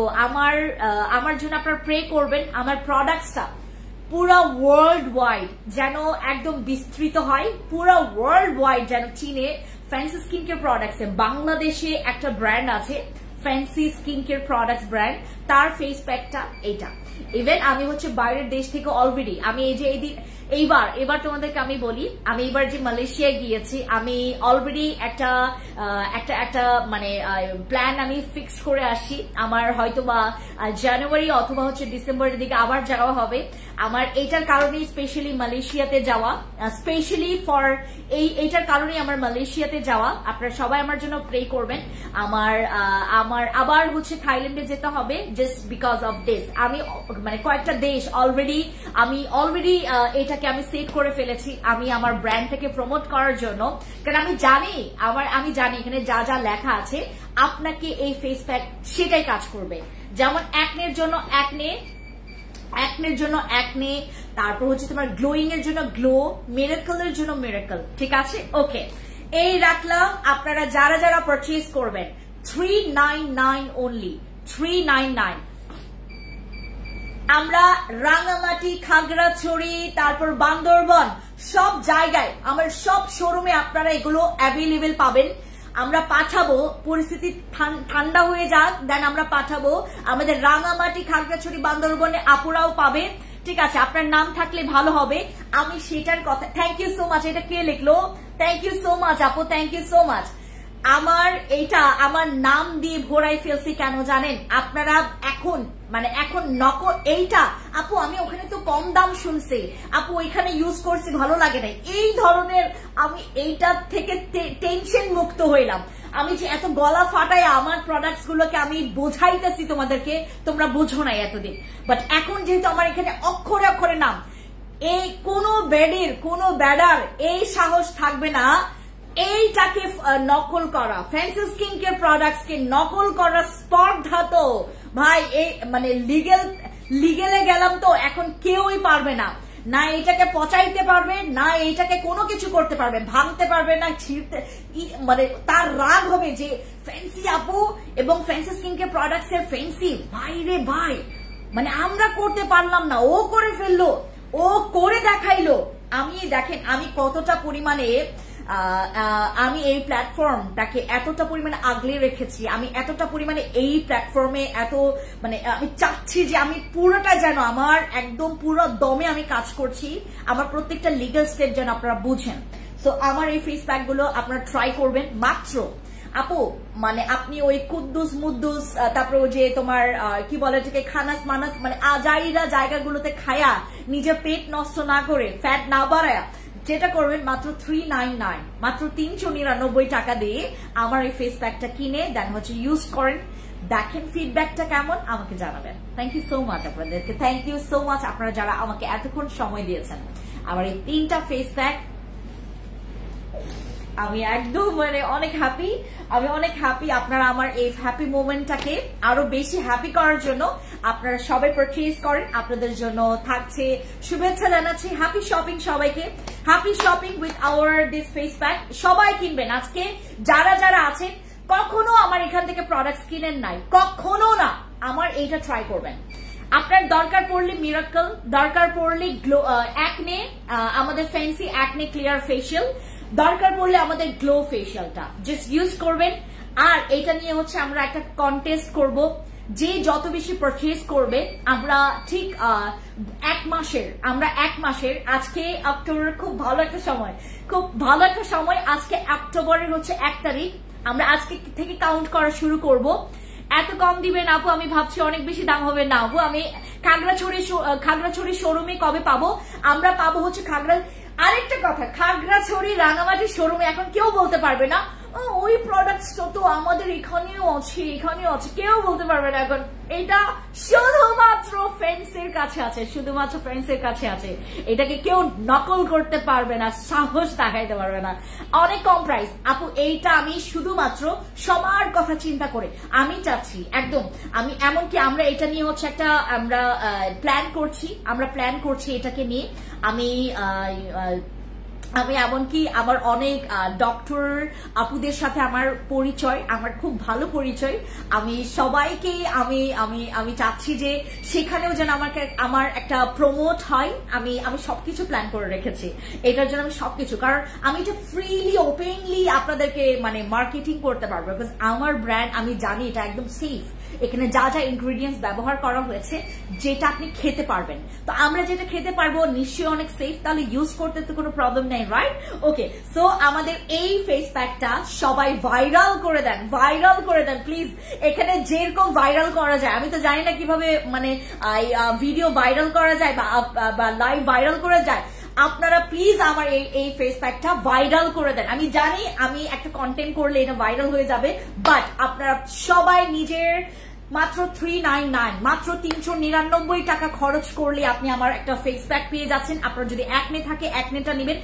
আমার জন্য আপনারা প্রে করবেন, আমার প্রোডাক্টসটা পুরো ওয়ার্ল্ড ওয়াইড যেন একদম বিস্তৃত হয়, পুরো ওয়ার্ল্ড ওয়াইড যেন চিনে ফ্যান্সি স্কিন কেয়ার প্রোডাক্টস। বাংলাদেশে একটা ব্র্যান্ড আছে fancy skin care products brand, তার ফেস প্যাকটা এইটা। ইভেন আমি হচ্ছে বাইরের দেশ থেকে অলরেডি আমি এই যে এইবার তোমাদেরকে আমি বলি, আমি এবার যে মালয়েশিয়ায় গিয়েছি, আমি অলরেডি একটা মানে প্ল্যান আমি ফিক্সড করে আসি। আমার হয়তো বা জানুয়ারি অথবা হচ্ছে ডিসেম্বরের দিকে আবার যাওয়া হবে। আমার এইটার কারণে স্পেশালি মালয়েশিয়াতে যাওয়া, স্পেশালি ফর এইটার কারণে আমার মালয়েশিয়াতে যাওয়া। আপনারা সবাই আমার জন্য প্রে করবেন। আমার আবার হচ্ছে থাইল্যান্ডে যেতে হবে জাস্ট বিকজ অফ দিস। আমি মানে কয়েকটা দেশ অলরেডি এটাকে আমি সেট করে ফেলেছি, আমি আমার ব্র্যান্ডটাকে প্রমোট করার জন্য। কারণ আমি জানি এখানে যা যা লেখা আছে আপনাকে এই ফেস প্যাক সেটাই কাজ করবে। যেমন অ্যাকনের জন্য অ্যাকনে, তারপর হচ্ছে তোমার গ্লোয়িং এর জন্য গ্লো, মিরাকলের জন্য মিরাকল, ঠিক আছে। ওকে, এই রাখলাম। আপনারা যারা যারা পারচেজ করবেন 399 অনলি, 399। আমরা রাঙামাটি, খাগড়াছড়ি, তারপর বান্দরবন, সব জায়গায় আমার সব শোরুমে আপনারা এগুলো অ্যাভেলেবেল পাবেন। আমরা পাঠাবো, পরিস্থিতি ঠান্ডা হয়ে যাক, দেন আমরা পাঠাবো। আমাদের রাঙামাটি, খাগড়াছড়ি, বান্দরবনে আপুরাও পাবে, ঠিক আছে। আপনার নাম থাকলে ভালো হবে, আমি সেটার কথা। Thank you so much. এটা কে লিখলো? থ্যাংক ইউ সো মাচ আপু, থ্যাংক ইউ সো মাচ। আমার নাম দিয়ে ভরাই ফেলছি কেন জানেন? আপনারা এখন নকল এইটা আপু আমি ওখানে তো কম দাম শুনছি, আপু ওইখানে ইউজ করছি ভালো লাগে নাই, এই ধরনের আমি এইটার থেকে টেনশন মুক্ত হইলাম। আমি যে এত গলা ফাটায় আমার প্রোডাক্টস গুলোকে আমি বোঝাইতেছি তোমাদেরকে, তোমরা বুঝো নাই এতদিন, বাট এখন যেহেতু আমার এখানে অক্ষরে অক্ষরে নাম, এই কোনো ব্যাডার এই সাহস থাকবে না এইটাকে নকল করা। ফ্যান্সি স্কিন কেয়ার প্রোডাক্টস কে নকল করা স্পর্ধা তো ভাই এই মানে লিগেলে গেলাম তো এখন কেউই পারবে না, না এটাকে পচাইতে পারবে, না এইটাকে কোনো কিছু করতে পারবে, ভাঙতে পারবে না, ছিঁড়তে, মানে তার রাগ হবে যে ফ্যান্সি আপু এবং ফ্যান্সি স্কিন কেয়ার প্রোডাক্টস এর ফ্যান্সি ভাইরে ভাই, মানে আমরা করতে পারলাম না, ও করে ফেললো, ও করে দেখাইলো। আমি দেখেন আমি কতটা পরিমাণে আমি এই প্ল্যাটফর্মটাকে এতটা পরিমাণে আগলে রেখেছি, আমি এতটা পরিমাণে এই প্ল্যাটফর্মে এত মানে আমি চাচ্ছি যে আমি পুরোটা যেন আমার একদম পুরো দমে আমি কাজ করছি, আমার প্রত্যেকটা লিগ্যাল স্টেপ যেন আপনারা বুঝেন। সো আমার এই ফেস প্যাক গুলো আপনারা ট্রাই করবেন মাত্র আপু, মানে আপনি ওই কুদ্দুস মুদ্দুস, তারপরে যে তোমার কি বলে এটাকে খানাস মানাস, মানে আজাইরা জায়গাগুলোতে খায়া নিজের পেট নষ্ট না করে, ফ্যাট না বাড়ায়া, যেটা করবেন মাত্র 399, মাত্র 399 টাকা দিয়ে আমার এই ফেস প্যাকটা কিনে দেন হচ্ছে ইউজ করেন, দেখেন ফিডব্যাকটা কেমন আমাকে জানাবেন। থ্যাংক ইউ সো মাচ আপনাদেরকে, থ্যাংক ইউ সো মাচ আপনারা যারা আমাকে এতক্ষণ সময় দিয়েছেন। আমার এই 3টা ফেস প্যাক আমি একদম মানে অনেক হ্যাপি। আপনারা আমার এই হ্যাপি মোমেন্টটাকে আরো বেশি হ্যাপি করার জন্য আপনারা সবাই পারচেজ করেন। আপনাদের জন্য থাকছে শুভেচ্ছা জানাচ্ছি, হ্যাপি শপিং সবাইকে, happy shopping with our this face pack. সবাই কিনবেন আজকে, যারা যারা আছেন কখনো আমার এখান থেকে প্রোডাক্টস কিনেন নাই, কখনো না, আমার এইটা ট্রাই করবেন। আপনার দরকার পড়লে মিরাকল, দরকার পড়লে অ্যাকনে, আমাদের ফ্যান্সি অ্যাকনে ক্লিয়ার ফেশিয়াল, দরকার পড়লে আমাদের গ্লো ফেশিয়ালটা জাস্ট ইউজ করবেন। আর এটা নিয়ে হচ্ছে আমরা একটা কন্টেস্ট করব, যে যত বেশি পারচেজ করবে আমরা ঠিক 1 মাসের আজকে অক্টোবরের খুব ভালো একটা সময়, আজকে অক্টোবরের হচ্ছে 1 তারিখ, আমরা আজকে থেকে কাউন্ট করা শুরু করব। এত কম দিবেন আপু, আমি ভাবছি অনেক বেশি দাম হবে না আপু। আমি খাগড়াছড়ি শোরুমে কবে পাবো? আমরা পাবো হচ্ছে আরেকটা কথা, খাগড়াছড়ি রাঙামাটি শোরুমে এখন কেউ বলতে পারবে না ওই প্রোডাক্টসটা তো আমাদের এখানেও আছে, কেউ বলতে পারবে না এখন। এটা শুধুমাত্র ফ্রেন্ডসের কাছে আছে, শুধুমাত্র ফ্রেন্ডসের কাছে আছে। এটাকে কেউ নকল করতে পারবে না, সাহস দেখাইতে পারবে না। অনেক কম প্রাইস আপু। এইটা আমি শুধুমাত্র সবার কথা চিন্তা করে আমি চাচ্ছি একদম। আমি এমনকি আমরা এটা নিয়ে হচ্ছে একটা আমরা প্ল্যান করছি এটাকে নিয়ে। আমি এমনকি আমার অনেক ডক্টর আপুদের সাথে আমার পরিচয়, আমার খুব ভালো পরিচয়। আমি সবাইকে আমি চাচ্ছি যে সেখানেও যেন আমার একটা প্রমোট হয়। আমি সবকিছু প্ল্যান করে রেখেছি এটার জন্য। আমি সবকিছু, কারণ আমি এটা ফ্রিলি ওপেনলি আপনাদেরকে মানে মার্কেটিং করতে পারবো, বিকজ আমার ব্র্যান্ড আমি জানি এটা একদম সেফ। এখানে যা যা ইনগ্রেডিয়েন্টস ব্যবহার করা হয়েছে যেটা আপনি খেতে পারবেন, তো আমরা যেটা খেতে পারবো নিশ্চয়ই অনেক সেফ, তাহলে ইউজ করতে তো কোনো প্রবলেম নেই, রাইট? ওকে, সো আমাদের এই ফেস প্যাকটা সবাই ভাইরাল করে দেন প্লিজ। এখানে যেরকম ভাইরাল করা যায়, আমি তো জানি না কিভাবে মানে ভিডিও ভাইরাল করা যায় বা লাইভ ভাইরাল করা যায়। আপনারা প্লিজ আমার এই ফেস প্যাকটা ভাইরাল করে দেন। আমি জানি আমি একটা কন্টেন্ট করলে এটা ভাইরাল হয়ে যাবে, বাট আপনারা সবাই নিজের মাত্র 399 মাত্র 399 টাকা খরচ করলে আপনি আমার একটা ফেস প্যাক পেয়ে যাচ্ছেন। আপনার যদি একনে থাকে একনেটা নেবেন।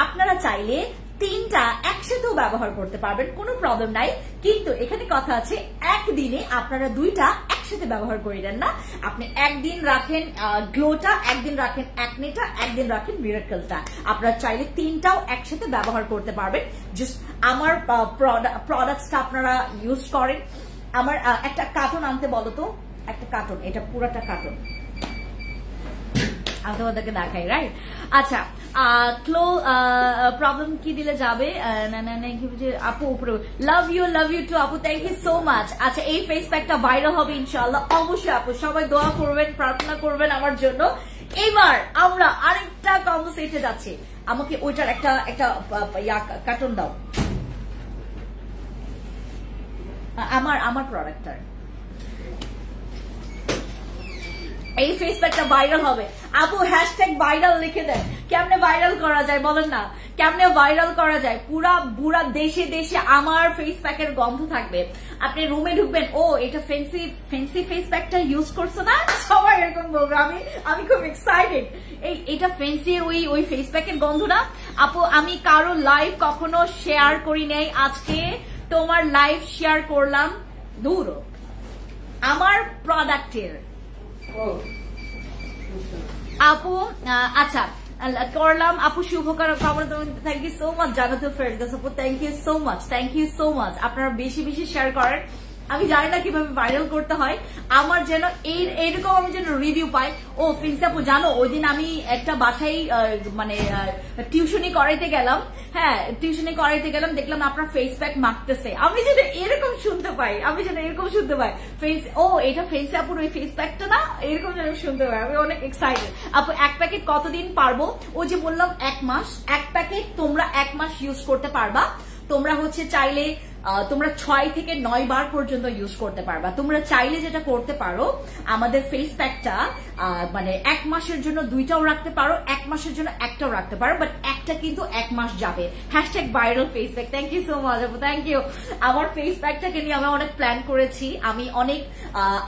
আপনারা চাইলে 3টা একসাথেও ব্যবহার করতে পারবেন, কোনো প্রবলেম নাই। কিন্তু এখানে কথা আছে, একদিনে আপনারা 2টা একসাথে ব্যবহার করিলেন না। আপনি একদিন রাখেন গ্লোটা, একদিন রাখেন একনেটা, একদিন রাখেন মিরাকলটা। আপনারা চাইলে 3টাও একসাথে ব্যবহার করতে পারবেন। জাস্ট আমার প্রোডাক্টসটা আপনারা ইউজ করেন। আমার একটা কার্টন আনতে বলো তো, একটা কার্টন, এটা পুরাটা কার্টন আমি তোমাদেরকে দেখাই, রাইট? আচ্ছা, প্রবলেম কি দিলে যাবে না আপু? উপরে লাভ ইউ টু আপু, থ্যাংক ইউ সো মাচ। আচ্ছা, এই ফেস প্যাকটা ভাইরাল হবে ইনশাআল্লাহ, অবশ্যই আপু। সবাই দোয়া করবেন, প্রার্থনা করবেন আমার জন্য। এবার আমরা আরেকটা কম্বো সেটে যাচ্ছি। আমাকে ওইটার একটা কার্টন দাও, আমার প্রোডাক্টটার। এই ফেস প্যাকটা ভাইরাল হবে আপু, হ্যাশট্যাগ ভাইরাল লিখে দেন। কেমনে ভাইরাল করা যায় বলেন না, কেমনে ভাইরাল করা যায়? পুরা দেশে আমার ফেস প্যাকের গন্ধ থাকবে। আপনি রুমে ঢুকবেন, ও এটা ফেন্সি ফেস প্যাকটা ইউজ করছো না, সবাই এরকম বলবে। আমি খুব এক্সাইটেড। এটা ফেন্সি ওই ফেস প্যাকের গন্ধ না আপু? আমি কারো লাইভ কখনো শেয়ার করি নাই, আজকে তোমার লাইভ শেয়ার করলাম। দূর আমার প্রোডাক্টের আপু। আচ্ছা, করলাম আপু, শুভকামনা। Thank you so much Jannatul Ferdous আপু, থ্যাংক ইউ সো মাচ। আপনারা বেশি শেয়ার করেন। আমি জানি না কিভাবে ভাইরাল করতে হয়, আমার যেন এইরকম আমি যেন রিভিউ পাই। ও ফিন্সি আপু জানো, ওই দিন আমি একটা বাসায় মানে টিউশনি করাইতে গেলাম, দেখলাম আপনার ফেস প্যাক মাখতেছে। আমি যেন এরকম শুনতে পাই, ও এটা ফেন্সি আপুর ওই ফেস প্যাকটা না, এরকম যেন শুনতে পাই। আমি অনেক এক্সাইটেড আপু। এক প্যাকেট কতদিন পারবো? ও যে বললাম 1 মাস। এক প্যাকেট তোমরা 1 মাস ইউজ করতে পারবা। তোমরা হচ্ছে চাইলে তোমরা 6 থেকে 9 বার পর্যন্ত ইউজ করতে পারবা। তোমরা চাইলে যেটা করতে পারো, আমাদের ফেস প্যাকটা মানে 1 মাসের জন্য 2টাও রাখতে পারো, 1 মাসের জন্য 1টাও রাখতে পারো, বাট একটা কিন্তু 1 মাস যাবে। Hashtag viral face pack. Thank you so much আপু, থ্যাংক ইউ। আমার ফেস প্যাকটাকে নিয়ে আমি অনেক প্ল্যান করেছি। আমি অনেক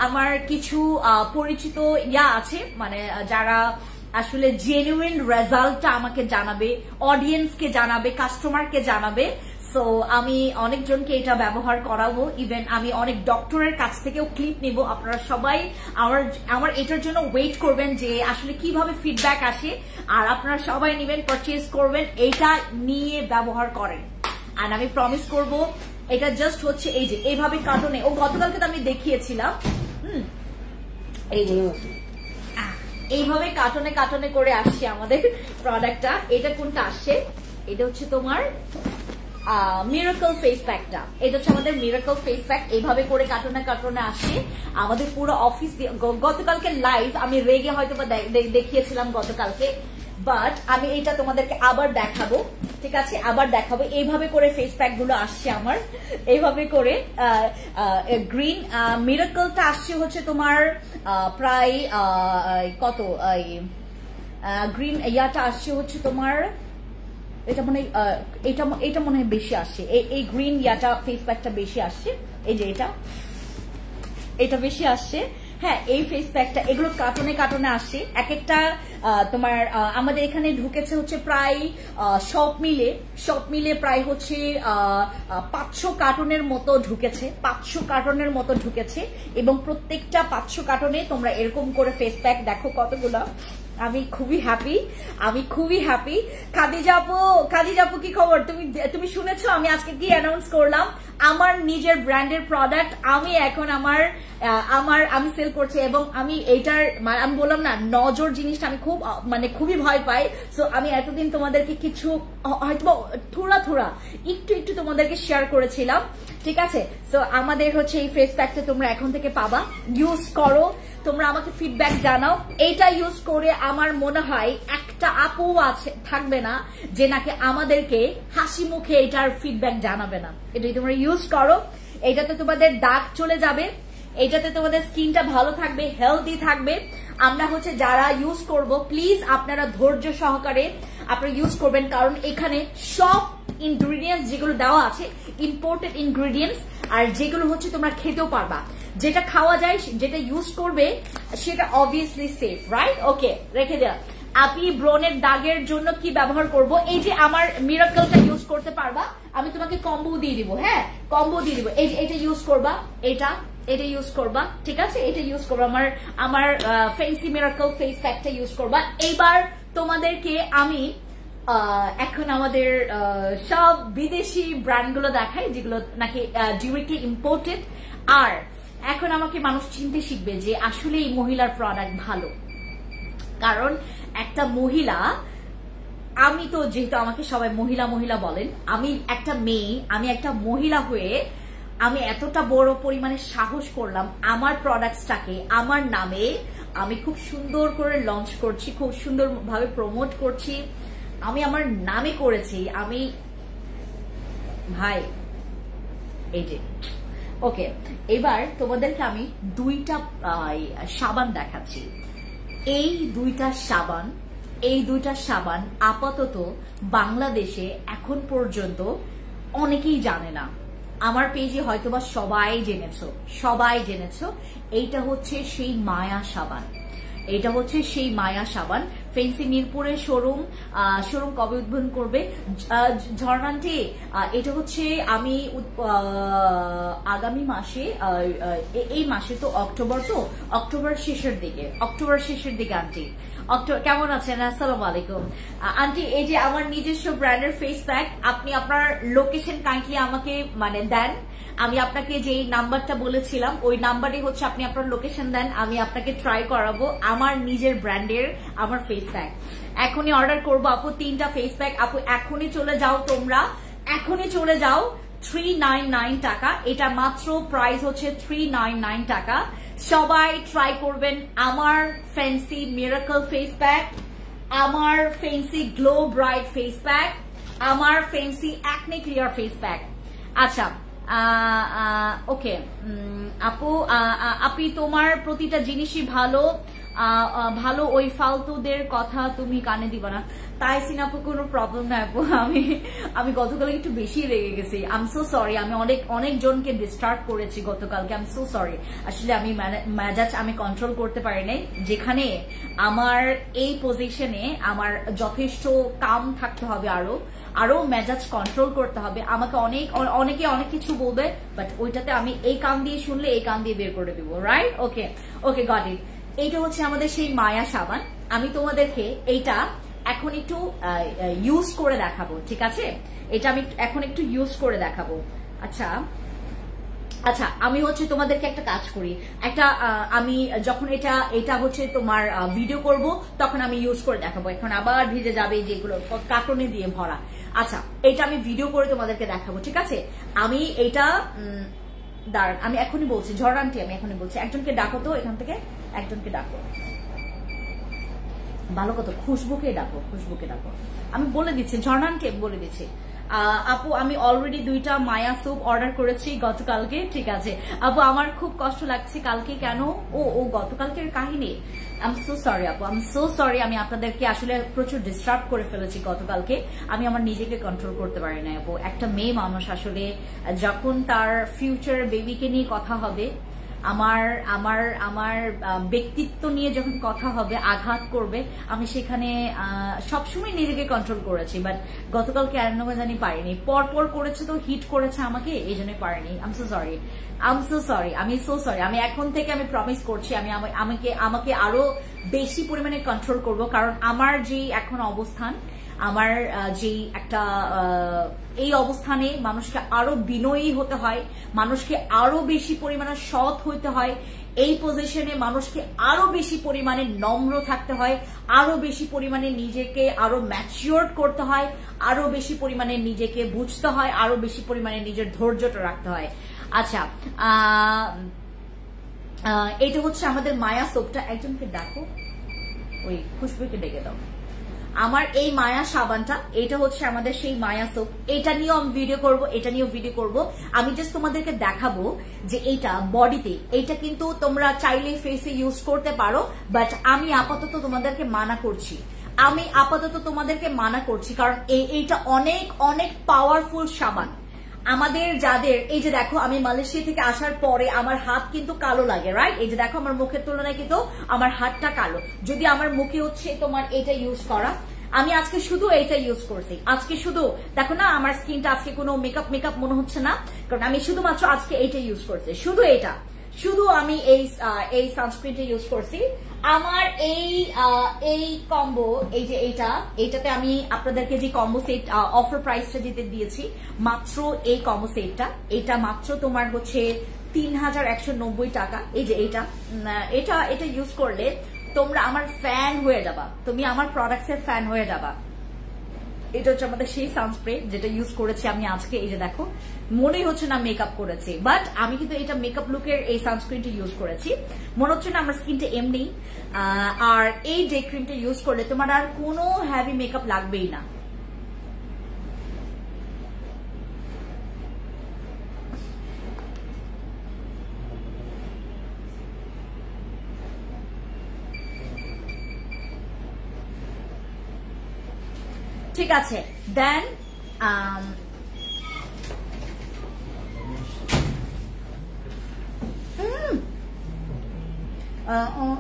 আমার কিছু পরিচিত আছে, মানে যারা আসলে জেনুইন রেজাল্টটা আমাকে জানাবে, অডিয়েন্সকে জানাবে, কাস্টমারকে জানাবে। সো আমি অনেকজনকে এটা ব্যবহার করাবো। ইভেন আমি অনেক ডক্টরের কাছ থেকেও ক্লিপ নিব। আপনারা সবাই আমার এটার জন্য ওয়েট করবেন যে আসলে কিভাবে ফিডব্যাক আসে, আর আপনারা সবাই নেবেন, পারচেজ করবেন, এইটা নিয়ে ব্যবহার করেন। আর আমি প্রমিস করব এটা জাস্ট হচ্ছে এই যে এইভাবে কার্টনে, ও গতকালকে তো আমি দেখিয়েছিলাম, এই যে এইভাবে কার্টনে করে আসছে আমাদের প্রোডাক্টটা। এটা কোনটা আসছে? এটা হচ্ছে তোমার মিরাকল ফেস প্যাকটা। এটা হচ্ছে আমাদের মিরাকল ফেস প্যাক। এইভাবে করে কার্টনে আসে আমাদের পুরো অফিস। গতকালকে লাইভ আমি রেগে হয়তো বা দেখিয়েছিলাম গতকালকে, বাট আমি এটা তোমাদেরকে আবার দেখাবো। ঠিক আছে, আবার দেখাবো। এইভাবে করে ফেস প্যাক গুলো আসছে আমার, এইভাবে করে। গ্রিন মিরাকলটা আসছে হচ্ছে তোমার প্রায় কত, গ্রিন ইয়াটা আসছে হচ্ছে তোমার, এটা মনে এটা মনে হয় বেশি আসছে, এই গ্রিন ইয়াটা ফেস প্যাকটা বেশি আসছে, এই যে এটা বেশি আসছে। হ্যাঁ, এই ফেস প্যাকটা এগুলো কার্টনে কার্টনে আসছে। এক একটা তোমার আমাদের এখানে ঢুকেছে হচ্ছে প্রায় সব মিলে প্রায় হচ্ছে 500 কার্টনের মতো ঢুকেছে, 500 কার্টনের মতো ঢুকেছে। এবং প্রত্যেকটা 500 কার্টনে তোমরা এরকম করে ফেস প্যাক দেখো কতগুলো। আমি খুবই হ্যাপি। খাদিজা আপু কি খবর? তুমি শুনেছো আমি আজকে কি অ্যানাউন্স করলাম? আমার নিজের ব্র্যান্ডের প্রোডাক্ট আমি এখন আমি সেল করছি। এবং আমি এইটার আমি বললাম না, নজর জিনিসটা আমি খুবই ভয় পাই। সো আমি এতদিন তোমাদেরকে কিছু হয়তো থোড়া একটু তোমাদেরকে শেয়ার করেছিলাম, ঠিক আছে? সো আমাদের হচ্ছে এই ফেস প্যাকটা তোমরা এখন থেকে পাবা, ইউজ করো, তোমরা আমাকে ফিডব্যাক জানাও। এইটা ইউজ করে আমার মনে হয় একটা আপু থাকবে না যে নাকি আমাদেরকে হাসি মুখে এটার ফিডব্যাক জানাবে না। এটাই তোমরা ইউজ করো, এটাতে তোমাদের দাগ চলে যাবে, এটাতে তোমাদের স্কিনটা ভালো থাকবে, হেলদি থাকবে। আমরা হচ্ছে যারা ইউজ করব, প্লিজ আপনারা ধৈর্য সহকারে আপনারা ইউজ করবেন, কারণ এখানে সব ইনগ্রিডিয়েন্টস যেগুলো দেওয়া আছে ইম্পোর্টেড ইনগ্রিডিয়েন্টস, আর যেগুলো হচ্ছে তোমরা খেতেও পারবা। যেটা খাওয়া যায়, যেটা ইউজ করবে সেটা অবভিয়াসলি সেফ, রাইট? ওকে, রেখে দেওয়া। আপনি ব্রনের দাগের জন্য কি ব্যবহার করব? এই যে আমার মিরাকলটা ইউজ করতে পারবা, আমি তোমাকে কম্বো দিয়ে দিব। হ্যাঁ, কম্বো দিয়ে দিব। এই যে এটা ইউজ করবা, এটা ইউজ করবা, ঠিক আছে? এটা ইউজ করবা, আমার ফেন্সি মিরাকল ফেস প্যাকটা ইউজ করবা। এইবার তোমাদেরকে আমি এখন আমাদের সব বিদেশি ব্র্যান্ডগুলো দেখাই যেগুলো নাকি ডিরেক্টলি ইম্পোর্টেড। আর এখন আমাকে মানুষ চিনতে শিখবে যে আসলে এই মহিলার প্রোডাক্ট ভালো। কারণ একটা মহিলা, আমি তো যেহেতু আমাকে সবাই মহিলা বলেন, আমি একটা মেয়ে, আমি একটা মহিলা হয়ে আমি এতটা বড় পরিমাণে সাহস করলাম আমার প্রোডাক্টসটাকে আমার নামে আমি খুব সুন্দর করে লঞ্চ করছি, খুব সুন্দরভাবে প্রমোট করছি, আমি আমার নামে করেছি। আমি ভাই এই যে ওকে, এবার তোমাদেরকে আমি দুইটা সাবান দেখাচ্ছি। এই দুইটা সাবান আপাতত বাংলাদেশে এখন পর্যন্ত অনেকেই জানে না। আমার পেজে হয়তোবা সবাই জেনেছো। এইটা হচ্ছে সেই মায়া সাবান। ফেন্সি মিরপুরের শোরুম কবে উদ্বোধন করবে ঝর্ণান্টি? এটা হচ্ছে আমি আগামী মাসে, এই মাসে তো অক্টোবর শেষের দিকে আন্টি কেমন আছেন? আসসালামু আলাইকুম আন্টি। এই যে আমার নিজস্ব ব্র্যান্ডের ফেস প্যাক, আপনি আপনার লোকেশন কাইন্ডলি আমাকে দেন। আমি আপনাকে যে নাম্বারটা বলেছিলাম ওই নাম্বারে হচ্ছে আপনি আপনার লোকেশন দেন, আমি আপনাকে ট্রাই করাবো আমার নিজের ব্র্যান্ডের আমার ফেস প্যাক। এখনই অর্ডার করবো আপু 3টা ফেস প্যাক। আপু এখনই চলে যাও, তোমরা এখনই চলে যাও। 399 টাকা, এটা মাত্র প্রাইস হচ্ছে 399 টাকা। সবাই ট্রাই করবেন আমার ফ্যান্সি মিরাকল ফেস প্যাক, আমার fancy glow bright face pack, আমার fancy acne clear face pack. আচ্ছা ওকে আপনি তোমার প্রতিটা জিনিসই ভালো, ওই ফালতুদের কথা তুমি কানে দিবা না। তাই সিনাপু কোনো প্রবলেম না আপু, আমি গতকালকে একটু বেশি রেগে গেছি। আই এম সো সরি, আমি অনেক জনকে ডিস্টার্ব করেছি গতকালকে। আই এম সো সরি, আসলে আমি মেজাজ আমি কন্ট্রোল করতে পারি নাই। যেখানে আমার এই পজিশনে আমার যথেষ্ট কাম থাকতে হবে, আরো মেজাজ কন্ট্রোল করতে হবে। আমাকে অনেকে অনেক কিছু বলবে, বাট ওইটাতে আমি এই কান দিয়ে শুনলে এই কান দিয়ে বের করে দিব, রাইট? Okay got it. এইটা হচ্ছে আমাদের সেই মায়া সাবান। আমি তোমাদেরকে এইটা এখন একটু ইউজ করে দেখাবো, ঠিক আছে? এটা আমি এখন একটু ইউজ করে দেখাবো। আচ্ছা আমি হচ্ছে তোমাদেরকে একটা কাজ করি, আমি যখন এটা হচ্ছে তোমার ভিডিও করব তখন আমি ইউজ করে দেখাবো। এখন আবার ভিজে যাবে যেগুলো কার্টনে দিয়ে ভরা। আচ্ছা এটা আমি ভিডিও করে তোমাদেরকে দেখাবো, ঠিক আছে? আমি এটা দাঁড়ান, আমি এখনই বলছি, ঝড়ান্টি আমি এখনই বলছি। একজনকে ডাকো তো, এখান থেকে একজনকে ডাকো। ভালো কথা, খুশবুকে ডাকো, খুশবুকে ডাকো। আমি বলে দিচ্ছি, ঝর্ণানকে বলে দিচ্ছি। আপু আমি অলরেডি 2টা মায়া স্যুপ অর্ডার করেছি গতকালকে। ঠিক আছে আপু, আমার খুব কষ্ট লাগছে কালকে। কেন? ও গতকালকের কাহিনী। আই এম সো সরি আপু, আই এম সো সরি। আমি আপনাদেরকে আসলে প্রচুর ডিস্টার্ব করে ফেলেছি গতকালকে। আমি আমার নিজেকে কন্ট্রোল করতে পারি না আপু। একটা মেয়ে মানুষ আসলে যখন তার ফিউচার বেবিকে নিয়ে কথা হবে, আমার আমার আমার ব্যক্তিত্ব নিয়ে যখন কথা হবে, আঘাত করবে, আমি সেখানে সবসময় নিজেকে কন্ট্রোল করেছি। বাট গতকালকে কেন জানি পারিনি। পরপর করেছে তো হিট করেছে আমাকে, এই জন্য পারিনি। I am so sorry, I am so sorry, আমি সো সরি। আমি এখন থেকে আমি প্রমিস করছি আমি আমাকে আরো বেশি পরিমাণে কন্ট্রোল করব। কারণ আমার যে এখন অবস্থান, আমার যে একটা এই অবস্থানে মানুষকে আরো বিনয়ী হতে হয়, মানুষকে আরো বেশি পরিমাণে সৎ হইতে হয়। এই পজিশনে মানুষকে আরো বেশি পরিমাণে নম্র থাকতে হয়, আরো বেশি পরিমাণে নিজেকে আরো ম্যাচিওর করতে হয়, আরো বেশি পরিমাণে নিজেকে বুঝতে হয়, আরো বেশি পরিমাণে নিজের ধৈর্যটা রাখতে হয়। আচ্ছা, এটা হচ্ছে আমাদের মায়া সোপটা। একজনকে ডাকো, ওই খুশবুকে ডেকে দাও। আমার এই মায়া সাবানটা, এটা হচ্ছে আমাদের সেই মায়া সোপ। এটা নিয়েও আমি ভিডিও করব, এটা নিয়েও ভিডিও করব। আমি জাস্ট তোমাদেরকে দেখাবো যে এইটা বডিতে, এইটা কিন্তু তোমরা চাইলে ফেসে ইউজ করতে পারো, বাট আমি আপাতত তোমাদেরকে মানা করছি। কারণ এইটা অনেক অনেক পাওয়ারফুল সাবান। আমাদের যাদের, এই যে দেখো আমি মালয়েশিয়া থেকে আসার পরে আমার হাত কিন্তু কালো লাগে, রাইট? এই যে দেখো আমার মুখের তুলনায় কিন্তু আমার হাতটা কালো। যদি আমার মুখে হচ্ছে তোমার এটা ইউজ করা, আমি আজকে শুধু এইটা ইউজ করছি। আজকে শুধু দেখো না, আমার স্কিনটা আজকে কোনো মেকআপ মনে হচ্ছে না, কারণ আমি শুধুমাত্র আজকে এইটা ইউজ করছি। শুধু আমি এই সানস্ক্রিনটা ইউজ করছি। আমার এই কম্বো, এই যে এইটাতে আমি আপনাদেরকে যে কম্বো সেট অফার প্রাইসটা যেতে দিয়েছি, মাত্র এই কম্বো সেটটা, এটা মাত্র তোমার হচ্ছে 3190 টাকা। এই যে এটা ইউজ করলে তোমরা আমার ফ্যান হয়ে যাবা, তুমি আমার প্রোডাক্টস এর ফ্যান হয়ে যাবা। এটা হচ্ছে আমাদের সেই সানস্প্রে যেটা ইউজ করেছি আমি আজকে। এই যে দেখো, মনেই হচ্ছে না মেকআপ করেছি, বাট আমি কিন্তু এটা মেকআপ লুকের এই সানস্ক্রিনটা ইউজ করেছি। মনে হচ্ছে না আমার স্কিনটা এমনি। আর এই ডে ক্রিমটা ইউজ করলে তোমার আর কোনো হেভি মেকআপ লাগবেই না। ঠিক আছে, দেন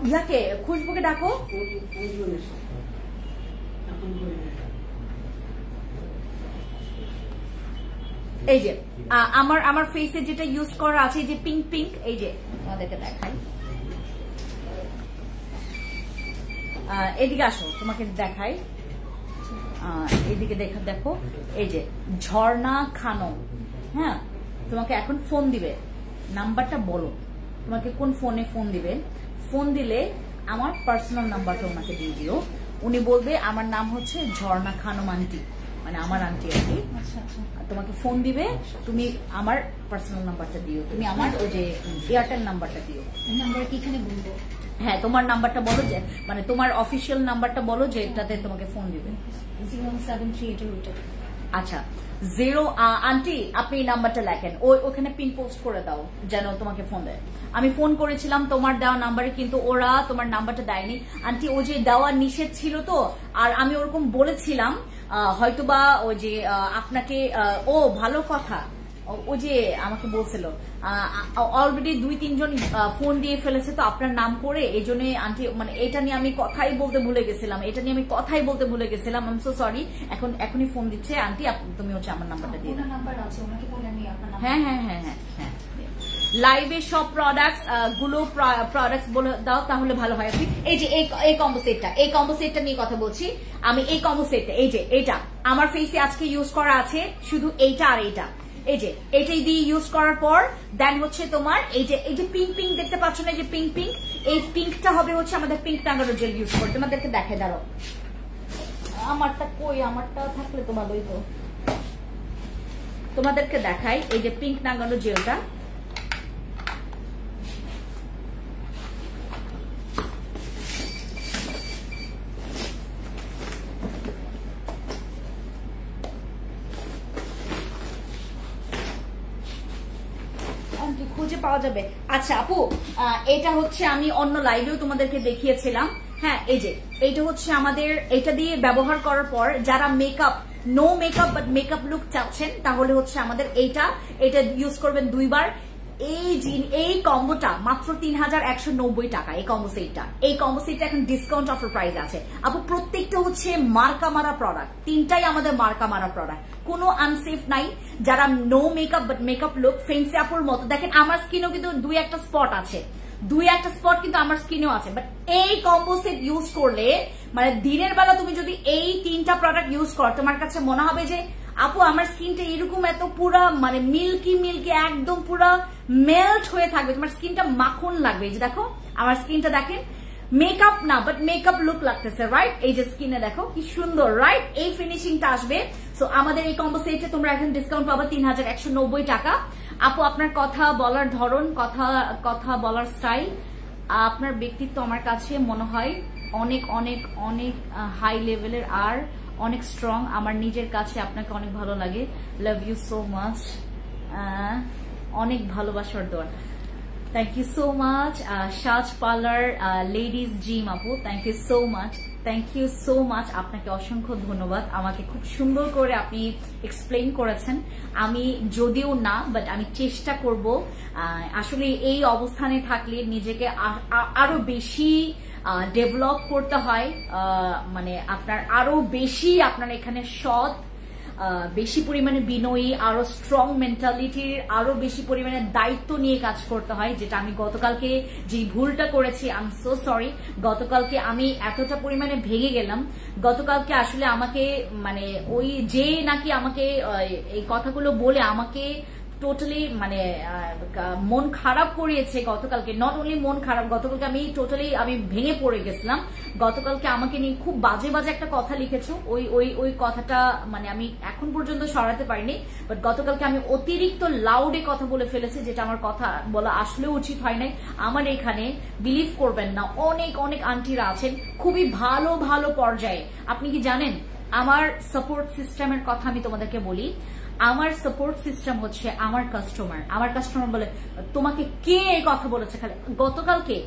ইয়াকে খুশবুকে ডাকো। এই যে আমার ফেসে যেটা ইউজ করা আছে, যে পিঙ্ক, এই যে আমাদেরকে দেখাই, এদিকে আসো তোমাকে দেখাই, এদিকে দেখো, এই যে ঝর্ণা খানম। হ্যাঁ, তোমাকে এখন ফোন দিবে, নাম্বারটা বলো, তোমাকে কোন ফোনে ফোন দিবে। ফোন দিলে আমার পার্সোনাল নাম্বারটা ওনাকে দিয়ে দিও। উনি বলবে আমার নাম হচ্ছে ঝর্ণা খানম আন্টি, মানে আমার আন্টি আর কি। তোমাকে ফোন দিবে, তুমি আমার পার্সোনাল নাম্বারটা দিও, তুমি আমার ওই যে এয়ারটেল নাম্বারটা দিও। নাম্বার কি এখানে বলবো? হ্যাঁ, তোমার নাম্বারটা বলো, যে মানে তোমার অফিসিয়াল নাম্বারটা বলো, যে এটাতে তোমাকে ফোন দিবে। 073 আচ্ছা, 0 আন্টি আপনি নাম্বারটা লেখেন, ওখানে পিন পোস্ট করে দাও যেন তোমাকে ফোন দেয়। আমি ফোন করেছিলাম তোমার দেওয়া নাম্বারে, কিন্তু ওরা তোমার নাম্বারটা দেয়নি আন্টি। ও যে দেওয়া নিষেধ ছিল তো, আর আমি ওরকম বলেছিলাম হয়তোবা ওই যে আপনাকে, ও ভালো কথা, ও যে আমাকে বলছিল অলরেডি 2-3 জন ফোন দিয়ে ফেলেছে তো আপনার নাম করে, এই জন্য আন্টি, মানে এটা নিয়ে আমি কথাই বলতে ভুলে গেছিলাম। I am so sorry. এখনই ফোন দিচ্ছে আন্টি, তুমি হচ্ছে আমার নাম্বারটা দিয়ে দাও। হ্যাঁ, লাইভে সব প্রোডাক্টস বলে দাও, তাহলে ভালো হয়। এই যে এই কম্বো সেটটা নিয়ে কথা বলছি আমি। এই কম্বো সেটটা, এই যে এটা আমার ফেসে আজকে ইউজ করা আছে, শুধু এইটা আর এইটা। এই যে এটাই দিয়ে ইউজ করার পর দেন হচ্ছে তোমার এই যে পিঙ্ক দেখতে পাচ্ছ না, যে পিঙ্ক, এই পিঙ্কটা হবে হচ্ছে আমাদের পিঙ্ক টাঙ্গানো জেল ইউজ করে। তোমাদেরকে দেখে দাঁড়াও, আমারটা থাকলে তো ভালোই তো। তোমাদেরকে দেখাই এই যে পিঙ্ক টাঙ্গানো জেলটা। খুঁজে পাওয়া যাবে। আচ্ছা আপু, এটা হচ্ছে আমি অন্য লাইভেও তোমাদেরকে দেখিয়েছিলাম। হ্যাঁ, এই যে এইটা হচ্ছে আমাদের, এটা দিয়ে ব্যবহার করার পর যারা makeup, no makeup but makeup look চাচ্ছেন, তাহলে হচ্ছে আমাদের এটা ইউজ করবেন 2 বার। এই কম্বোটা মাত্র 3190 টাকা। এই কম্বো সেটটা এখন ডিসকাউন্ট অফার প্রাইস আছে আপু। প্রত্যেকটা হচ্ছে মার্কা মারা প্রোডাক্ট, 3টাই আমাদের মার্কা মারা প্রোডাক্ট, কোনো আনসেফ নাই। যারা no makeup but makeup look, fancy আপুর মতো, দেখেন আমার স্কিনেও কিন্তু 2-1টা স্পট আছে, 2-1টা স্পট কিন্তু আমার স্কিনেও আছে। বাট এই কম্বো সেট ইউজ করলে, মানে দিনের বেলা তুমি যদি এই 3টা প্রোডাক্ট ইউজ করো, তোমার কাছে মনে হবে যে আপু আমার স্কিনটা এরকম এত পুরা মানে মিল্কি একদম পুরা মেল্ট হয়ে থাকবে, তোমার স্কিনটা মাখন লাগবে। এই যে দেখো আমার স্কিনটা, দেখেন মেকআপ না বাট মেকআপ লুক লাগতেছে, রাইট? এই যে স্কিনে দেখো কি সুন্দর, রাইট? এই ফিনিশিংটা আসবে। সো আমাদের এই কম্বো সেটে তোমরা এখন ডিসকাউন্ট পাবে 3190 টাকা। আপু আপনার কথা বলার ধরন, কথা বলার স্টাইল, আপনার ব্যক্তিত্ব আমার কাছে মনে হয় অনেক অনেক অনেক হাই লেভেলের আর অনেক স্ট্রং। আমার নিজের কাছে আপনাকে অনেক ভালো লাগে। Love you so much. অনেক ভালোবাসার দোয়া। Thank you so much. Saj parlour ladies gym আপু, thank you so much, thank you so much. আপনাকে অসংখ্য ধন্যবাদ। আমাকে খুব সুন্দর করে আপনি এক্সপ্লেইন করেছেন। আমি যদিও না, বাট আমি চেষ্টা করব। আসলে এই অবস্থানে থাকলে নিজেকে আরো বেশি ডেভেলপ করতে হয়, মানে আপনার আরো বেশি, আপনার এখানে সৎ, বেশি পরিমাণে বিনয়ী, আরো স্ট্রং মেন্টালিটির, আরো বেশি পরিমাণে দায়িত্ব নিয়ে কাজ করতে হয়, যেটা আমি গতকালকে যে ভুলটা করেছি, আই এম সো সরি। গতকালকে আমি এতটা পরিমাণে ভেঙে গেলাম। গতকালকে আসলে আমাকে মানে ওই যে নাকি আমাকে এই কথাগুলো বলে আমাকে টোটালি মানে মন খারাপ করিয়েছে গতকালকে। নট অনলি মন খারাপ, গতকালকে আমি ভেঙে পড়ে গেছিলাম। গতকালকে আমাকে নিয়ে খুব বাজে একটা কথা লিখেছো। ওই কথাটা মানে আমি এখন পর্যন্ত সরাতে পারিনি। বাট গতকালকে আমি অতিরিক্ত লাউডে কথা বলে ফেলেছি, যেটা আমার কথা বলা আসলেও উচিত হয় নাই। আমার এখানে বিলিভ করবেন না, অনেক অনেক আন্টিরা আছেন খুবই ভালো ভালো পর্যায়ে। আপনি কি জানেন আমার সাপোর্ট সিস্টেমের কথা আমি তোমাদেরকে বলি। আমার সাপোর্ট সিস্টেম হচ্ছে আমার কাস্টমার বলে তোমাকে কে এই কথা বলেছে। খালি গতকালকে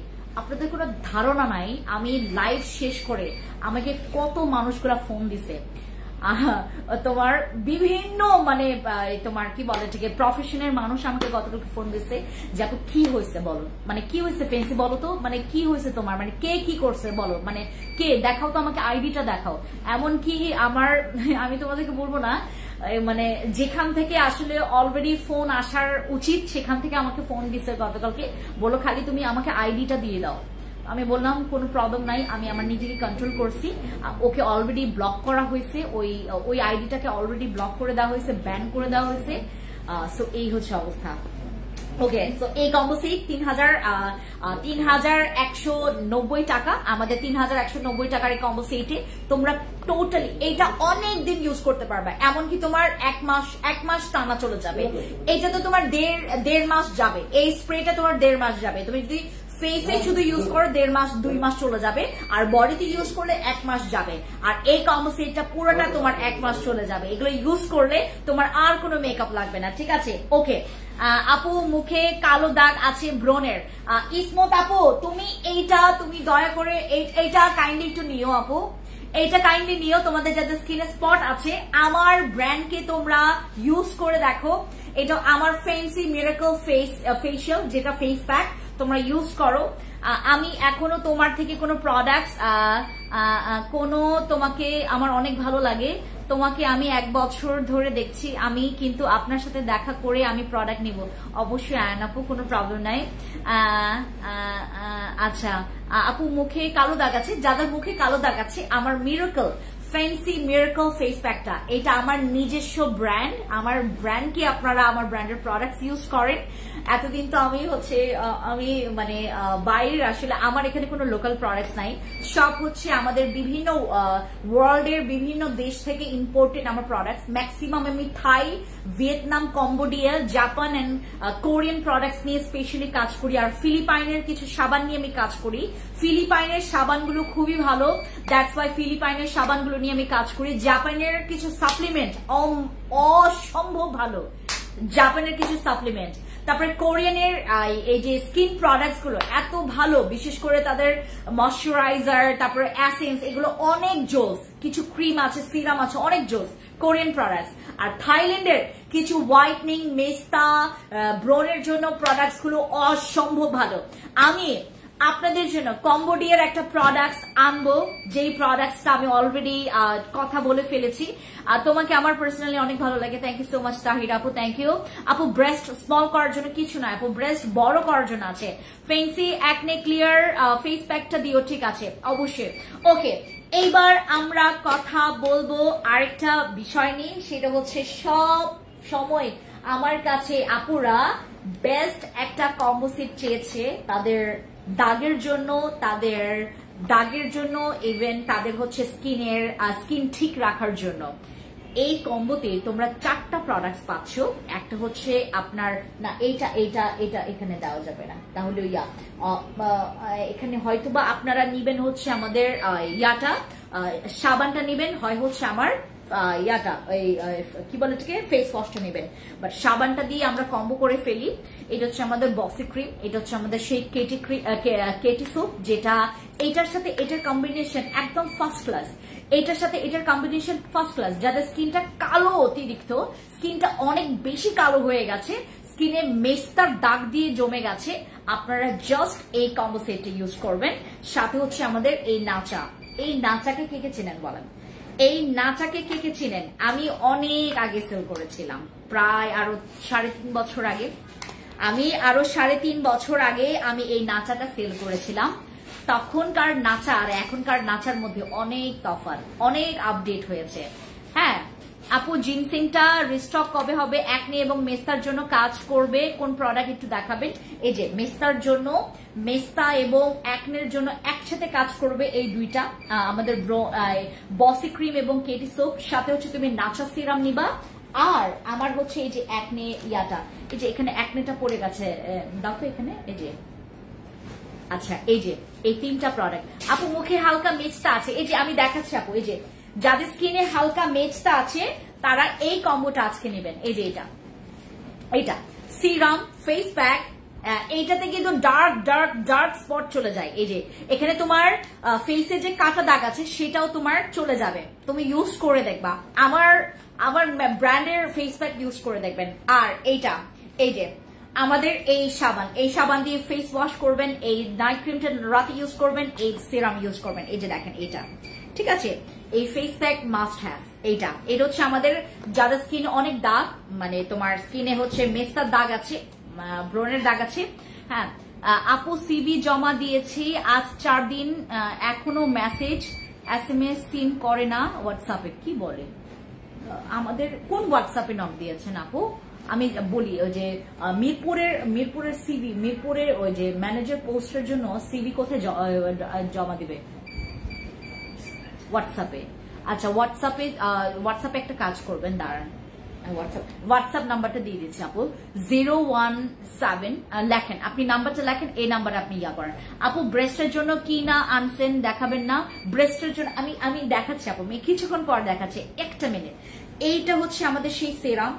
আপনাদের কোনো ধারণা নাই, আমি লাইভ শেষ করে আমাকে কত মানুষগুলা ফোন দিছে, তোমার বিভিন্ন মানে তোমার কি বলে ঠিক প্রফেশনের মানুষ আমাকে গতকালকে ফোন দিচ্ছে যে আপু কি হয়েছে বলো, মানে কি হয়েছে ফেন্সি বলো তো, মানে কি হয়েছে তোমার, মানে কে কি করছে বলো, মানে কে দেখাও তো আমাকে, আইডিটা দেখাও। এমনকি আমি তোমাদেরকে বলবো না, মানে যেখান থেকে আসলে অলরেডি ফোন আসার উচিত সেখান থেকে আমাকে ফোন দিচ্ছে গতকালকে, বলো খালি তুমি আমাকে আইডিটা দিয়ে দাও। আমি বললাম কোনো প্রবলেম নাই, আমি আমার নিজেকে কন্ট্রোল করছি। ওকে অলরেডি ব্লক করা হয়েছে, ওই আইডিটাকে অলরেডি ব্লক করে দেওয়া হয়েছে, ব্যান করে দেওয়া হয়েছে। সো এই হচ্ছে অবস্থা। ওকে, সো এই কম্বো সেট 3190 টাকা। আমাদের 3190 টাকার এই কম্বো সেটে তোমরা টোটালি এইটা অনেক দিন ইউজ করতে পারবে, এমনকি তোমার এক মাস টানা চলে যাবে। এইটা তো তোমার দেড় মাস যাবে, এই স্প্রেটা তোমার 1.5 মাস যাবে। তুমি যদি ফেসে শুধু ইউজ করো 1.5 মাস 2 মাস চলে যাবে, আর বডিতে ইউজ করলে 1 মাস যাবে। আর এই কম্বো সেটটা পুরোটা তোমার 1 মাস চলে যাবে। এগুলো ইউজ করলে তোমার আর কোনো মেকআপ লাগবে না, ঠিক আছে? ওকে আপু, মুখে কালো দাগ আছে ব্রণের, ইসমত আপু তুমি দয়া করে এইটা কাইন্ডলি একটু নিও আপু, এইটা কাইন্ডলি নিও। তোমাদের যাদের স্কিনে স্পট আছে, আমার ব্র্যান্ডকে তোমরা ইউজ করে দেখো। এটা আমার ফেন্সি মিরাকল ফেসিয়াল, যেটা ফেস প্যাক, তোমরা ইউজ করো। আমি এখনো তোমার থেকে কোনো প্রোডাক্টস তোমাকে আমার অনেক ভালো লাগে। তোমাকে আমি 1 বছর ধরে দেখছি, আমি কিন্তু আপনার সাথে দেখা করে আমি প্রোডাক্ট নিব। অবশ্যই আয়ন আপু, কোনো প্রবলেম নাই। আচ্ছা আপু, মুখে কালো দাগ আছে, যাদের মুখে কালো দাগ আছে, আমার মিরাকল ফেন্সি মিরাকল ফেস প্যাকটা, এটা আমার নিজস্ব ব্র্যান্ড। আমার ব্র্যান্ডকে আপনারা আমার ব্র্যান্ডের প্রোডাক্টস ইউজ করেন। এতদিন তো আমি মানে বাইরের, আসলে আমার এখানে কোনো লোকাল প্রোডাক্টস নাই, সব হচ্ছে আমাদের বিভিন্ন ওয়ার্ল্ডের বিভিন্ন দেশ থেকে ইম্পোর্টেড আমার প্রোডাক্টস। ম্যাক্সিমাম আমি Thai, Vietnam, Cambodia, Japan and Korean products নিয়ে স্পেশালি কাজ করি। আর ফিলিপাইনের কিছু সাবান নিয়ে আমি কাজ করি। ফিলিপাইনের সাবানগুলো খুবই ভালো, দ্যাটস ওয়াই ফিলিপাইনের সাবানগুলো নিয়ে আমি কাজ করি। জাপানের কিছু সাপ্লিমেন্ট অসম্ভব ভালো, জাপানের কিছু সাপ্লিমেন্ট। তারপরে কোরিয়ানের এই যে স্কিন প্রোডাক্টস গুলো এত ভালো, বিশেষ করে তাদের ময়শ্চারাইজার, তারপরে অ্যাসেন্স, এগুলো অনেক জোস। কিছু ক্রিম আছে, সিরাম আছে, অনেক জোস কোরিয়ান প্রোডাক্টস। আর থাইল্যান্ডের কিছু হোয়াইটনিং, মেস্তা, ব্রনের জন্য প্রোডাক্টস গুলো অসম্ভব ভালো। আমি আপনাদের জন্য কম্বোডিয়ার একটা প্রোডাক্টস আনবো, যেই প্রোডাক্টসটা আমি অলরেডি কথা বলে ফেলেছি। তোমাকে আমার পার্সোনালি অনেক ভালো লাগে। Thank you so much Tahir আপু, থ্যাংক ইউ আপু। ব্রেস্ট স্মল করার জন্য কিছু না আপু, ব্রেস্ট বড় করার জন্য আছে। ফেন্সি অ্যাকনে ক্লিয়ার ফেস প্যাকটা দিও, ঠিক আছে অবশ্যই। ওকে, এইবার আমরা কথা বলবো আরেকটা বিষয় নিয়ে, সেটা হচ্ছে সব সময় আমার কাছে আপুরা বেস্ট একটা কম্বো সেট চেয়েছে তাদের দাগের জন্য, ইভেন তাদের হচ্ছে স্কিন ঠিক রাখার জন্য। এই কম্বোতে তোমরা 4টা প্রোডাক্টস পাচ্ছ। একটা হচ্ছে আপনার না, এইটা এখানে দেওয়া যাবে না, তাহলে এখানে হয়তোবা আপনারা নিবেন হচ্ছে আমাদের সাবানটা নিবেন, হয় হচ্ছে আমার কি বলে এটাকে, ফেস ওয়াশটা নেবেন। বাট সাবানটা দিয়ে আমরা কম্বো করে ফেলি। এটা হচ্ছে আমাদের বক্সি ক্রিম, এটা হচ্ছে আমাদের সেই কেটি সোপ, যেটা এটার সাথে এটার কম্বিনেশন একদম ফার্স্ট ক্লাস। এটার সাথে এটার কম্বিনেশন ফার্স্ট ক্লাস। যাদের স্কিনটা কালো অতিরিক্ত, স্কিনটা অনেক বেশি কালো হয়ে গেছে, স্কিনে মেস্তার দাগ দিয়ে জমে গেছে, আপনারা জাস্ট এই কম্বো সেটটা ইউজ করবেন। সাথে হচ্ছে আমাদের এই নাচাকে কে চেনেন বলেন? এই নাচাকে কে চিনেন? আমি অনেক আগে সেল করেছিলাম, প্রায় আরো 3.5 বছর আগে। আমি এই নাচাটা সেল করেছিলাম। তখনকার নাচা আর এখনকার নাচার মধ্যে অনেক তফাৎ, অনেক আপডেট হয়েছে। হ্যাঁ আপু, জিনসিংটা রিস্টক কবে হবে? অ্যাকনে এবং মেস্তার জন্য কাজ করবে। কোন প্রোডাক্ট একটু দেখাবেন? এই যে মেস্তার জন্য, মেস্তা এবং অ্যাকনের জন্য একসাথে কাজ করবে এই দুইটা, আমাদের বসি ক্রিম এবং কেটি সোপ। সাথে হচ্ছে তুমি নাচা সিরাম নিবা। আর আমার হচ্ছে এই যে অ্যাকনে এই যে এখানে অ্যাকনেটা পড়ে গেছে, দেখো এখানে, এই যে আচ্ছা, এই যে এই 3টা প্রোডাক্ট। আপু মুখে হালকা মেচটা আছে, এই যে আমি দেখাচ্ছি আপু, এই যে যাদের স্কিনে হালকা মেচটা আছে তারা এই কম্বোটা আজকে নেবেন। এই যে এইটা সিরাম, ফেস প্যাক, এইটাতে কিন্তু ডার্ক স্পট চলে যায়। এই যে এখানে তোমার ফেসে যে কাটা দাগ আছে সেটাও তোমার চলে যাবে। তুমি ইউজ করে দেখবা, আমার ব্র্যান্ডের ফেস প্যাক ইউজ করে দেখবেন। আর এইটা, এই যে আমাদের এই সাবান দিয়ে ফেস ওয়াশ করবেন, এই নাইট ক্রিমটা রাতে ইউজ করবেন, এই সিরাম ইউজ করবেন। এই যে দেখেন এটা, ঠিক আছে। এই ফেস প্যাক মাস্ট হ্যাভ। এটা হচ্ছে আমাদের যাদের স্কিনে অনেক দাগ, মানে তোমার স্কিনে হচ্ছে মেস্তার দাগ আছে, ব্রনের দাগ আছে। হ্যাঁ আপু, সিভি জমা দিয়েছি আজ 4 দিন, এখনো SMS সিন করে না হোয়াটসঅ্যাপে। কি বলে? আমাদের কোন হোয়াটসঅ্যাপে নক দিয়েছেন আপু? আমি বলি, ওই যে মিরপুরের সিভি, মিরপুরের ওই যে ম্যানেজার পোস্টের জন্য সিভি কোথায় জমা দিবে? হোয়াটসঅ্যাপে। আচ্ছা, হোয়াটসঅ্যাপে একটা কাজ করবেন, দাঁড়ান, হোয়াটসঅ্যাপ নাম্বারটা দিয়ে দিচ্ছি আপু, 017 লেখেন, আপনি নাম্বারটা লেখেন, এই নাম্বারে আপনি করেন। আপু ব্রেস্টের জন্য কি না আনছেন, দেখাবেন না? ব্রেস্টের জন্য আমি দেখাচ্ছি আপু, আমি কিছুক্ষণ পর দেখাচ্ছি, একটা মিনিট। এইটা হচ্ছে আমাদের সেই সেরাম।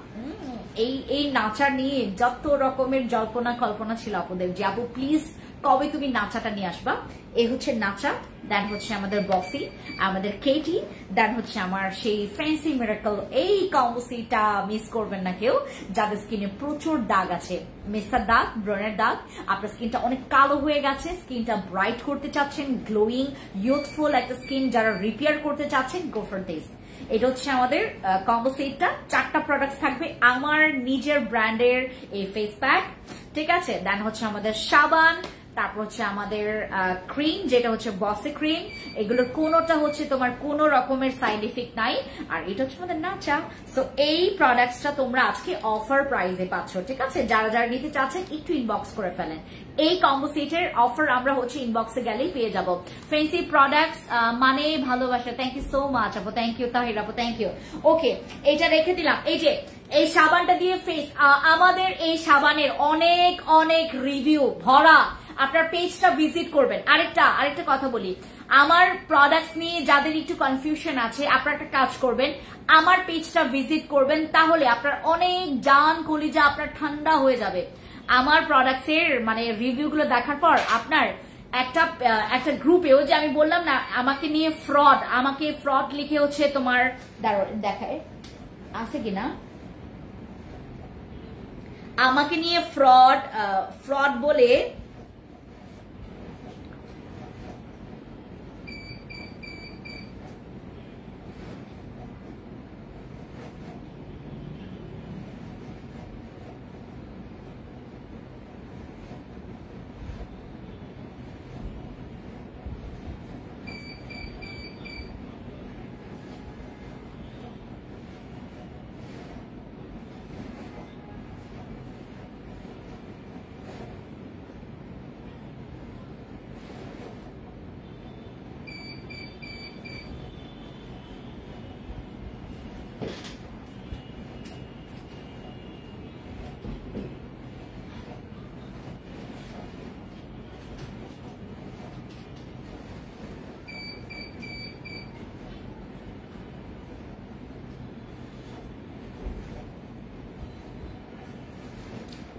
এই নাচা নিয়ে যত রকমের জল্পনা কল্পনা ছিল আপুদের, যে আপু প্লিজ কবে তুমি নাচাটা নিয়ে আসবা। এই হচ্ছে নাচা, দেন হচ্ছে আমাদের বক্সি, আমাদের কেটি, দেন হচ্ছে আমার সেই ফ্যান্সি মিরাকল। এই কম্বোসিটা মিস করবেন না কেউ, যাদের স্কিনে প্রচুর দাগ আছে, মেস্তার দাগ, ব্রনের দাগ, আপনার স্কিনটা অনেক কালো হয়ে গেছে, স্কিনটা ব্রাইট করতে চাচ্ছেন, গ্লোয়িং ইউথফুল একটা স্কিন যারা রিপেয়ার করতে চাচ্ছেন, গো ফর দিস। এটা হচ্ছে আমাদের কম্বো সেটটা। 4টা প্রোডাক্ট থাকবে আমার নিজের ব্র্যান্ডের এই ফেস প্যাক, ঠিক আছে। দেন হচ্ছে আমাদের সাবান, তারপর হচ্ছে আমাদের ক্রিম, যেটা হচ্ছে বসি ক্রিম। এগুলোর কোনোটা হচ্ছে তোমার কোনো রকমের সাইড ইফেক্ট নাই। আর এটা হচ্ছে আমাদের নাচা। সো এই প্রোডাক্টসটা তোমরা আজকে অফার প্রাইসে পাচ্ছ, ঠিক আছে। যারা নিতে চাচ্ছেন একটু ইনবক্স করে ফেলেন। এই কম্বো সেটের অফার আমরা হচ্ছে ইনবক্সে গেলেই পেয়ে যাব। ফ্যান্সি প্রোডাক্টস মানে ভালোবাসা। থ্যাংক ইউ সো মাচ আপু, থ্যাংক ইউ তাহির আপু, থ্যাংক ইউ। ওকে, এটা রেখে দিলাম। এই যে এই সাবানটা দিয়ে ফেস, আমাদের এই সাবানের অনেক অনেক রিভিউ ভরা, আপনার পেজটা ভিজিট করবেন। আরেকটা কথা বলি, আমার প্রোডাক্টস নিয়ে যাদের একটু কনফিউশন আছে, আপনারা একটা কাজ করবেন, আমার পেজটা ভিজিট করবেন, তাহলে আপনার অনেক জান কলিজা আপনার ঠান্ডা হয়ে যাবে। আমার প্রোডাক্টসের মানে রিভিউগুলো দেখার পর আপনার একটা গ্রুপেও যে আমি বললাম না আমাকে নিয়ে ফ্রড লিখে হচ্ছে তোমার দেখায় আছে কিনা, আমাকে নিয়ে ফ্রড বলে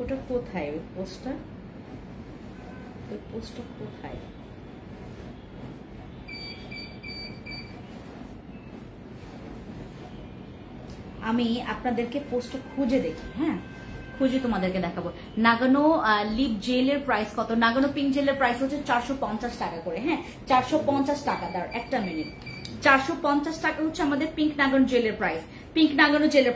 ওটা কোথায়, ওই পোস্টটা কোথায়? আমি আপনাদেরকে পোস্টটা খুঁজে দেখি, হ্যাঁ খুঁজে তোমাদেরকে দেখাবো। নাগানো লিপ জেলের প্রাইস কত? নাগানো পিঙ্ক জেলের প্রাইস হচ্ছে 450 টাকা করে, হ্যাঁ 450 টাকা। দাঁড় একটা মিনিট, 450 টাকা হচ্ছে আমাদের পিঙ্ক নাগানো জেলের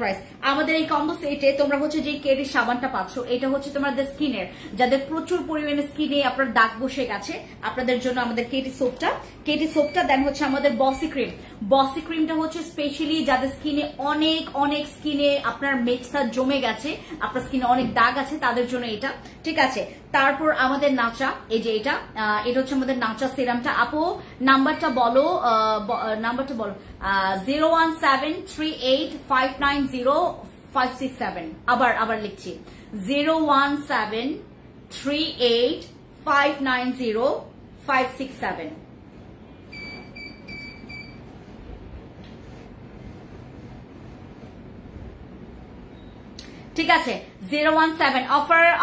প্রাইস। আমাদের এই কম্বো সেটে তোমরা হচ্ছে যে কেডি সাবানটা পাচ্ছ, এটা হচ্ছে তোমাদের স্কিনের যাদের প্রচুর পরিমাণে স্কিনে আপনার দাগ বসে গেছে, আপনাদের জন্য আমাদের কেডি সোপটা দেন হচ্ছে আমাদের বসি ক্রিমটা হচ্ছে স্পেশালি যাদের স্কিনে অনেক স্কিনে আপনার মেচটা জমে গেছে, আপনার স্কিনে অনেক দাগ আছে তাদের জন্য এটা, ঠিক আছে। তারপর আমাদের নাচা, এই যে এটা হচ্ছে আমাদের নাচা সিরামটা। আপু নাম্বারটা বলো 01738590567। আবার লিখছি 01738590567। ঠিক আছে 017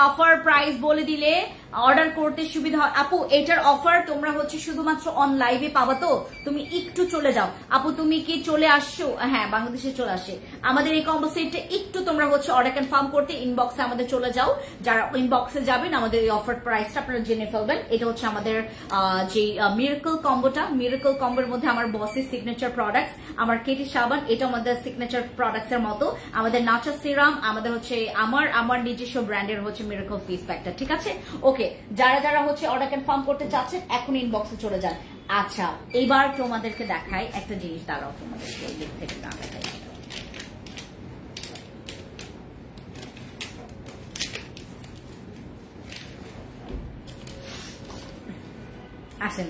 অফার প্রাইস বলে দিলে অর্ডার করতে সুবিধা হয়। আপু এটার অফার তোমরা হচ্ছে শুধুমাত্র অন লাইভে পাবা, তো তুমি একটু চলে যাও। আপু তুমি কি চলে আসছো? হ্যাঁ বাংলাদেশে চলে আসে আমাদের এই কম্বো সেটটা। একটু তোমরা হচ্ছে অর্ডার কনফার্ম করতে ইনবক্সে আমাদের চলে যাও, যারা ইনবক্সে যাবেন আমাদের এই অফার প্রাইসটা আপনারা জেনে ফেলবেন। এটা হচ্ছে আমাদের যে মিরাকল কম্বোর মধ্যে আমার বসের সিগনেচার প্রোডাক্টস, আমার কেটি সাবান, এটা আমাদের সিগনেচার প্রোডাক্টস এর মতো, আমাদের নাচা সিরাম, আমাদের হচ্ছে আমার নিজস্ব ব্র্যান্ডের হচ্ছে মিরাকল ফেস প্যাকটা, ঠিক আছে। ওকে যারা হচ্ছে অর্ডার কনফার্ম করতে চাচ্ছেন এখন ইনবক্সে চলে যান। আচ্ছা এবার তোমাদেরকে দেখাই একটা জিনিস, দাঁড়াও তোমাদেরকে এই দিক থেকে না দেখাই। আসেন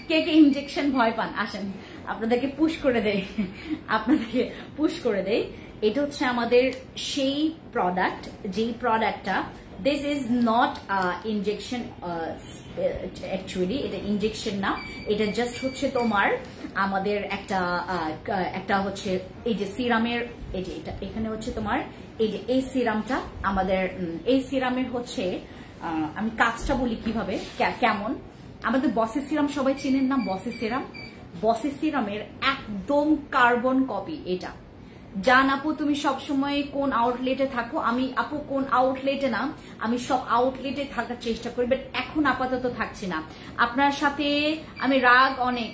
কে ইনজেকশন ভয় পান, আসেন আপনাদেরকে পুশ করে দেই। এটা হচ্ছে আমাদের সেই প্রোডাক্ট, যেই প্রোডাক্টটা this is not injection, actually এটা ইনজেকশন না, এটা জাস্ট হচ্ছে তোমার আমাদের একটা হচ্ছে এই যে সিরামের, এই যে এটা এখানে হচ্ছে তোমার এই যে এই সিরামটা আমাদের, এই সিরামের হচ্ছে আমি কাজটা বলি কিভাবে কেমন। আমাদের বসের সিরাম সবাই চেনেন না, বসের সিরামের একদম কার্বন কপি এটা। জান আপু তুমি সবসময় কোন আউটলেটে থাকো? আমি আপু কোন আউটলেটে না, আমি সব আউটলেটে থাকার চেষ্টা করি, বাট এখন আপাতত থাকছি না। আপনার সাথে আমি রাগ অনেক,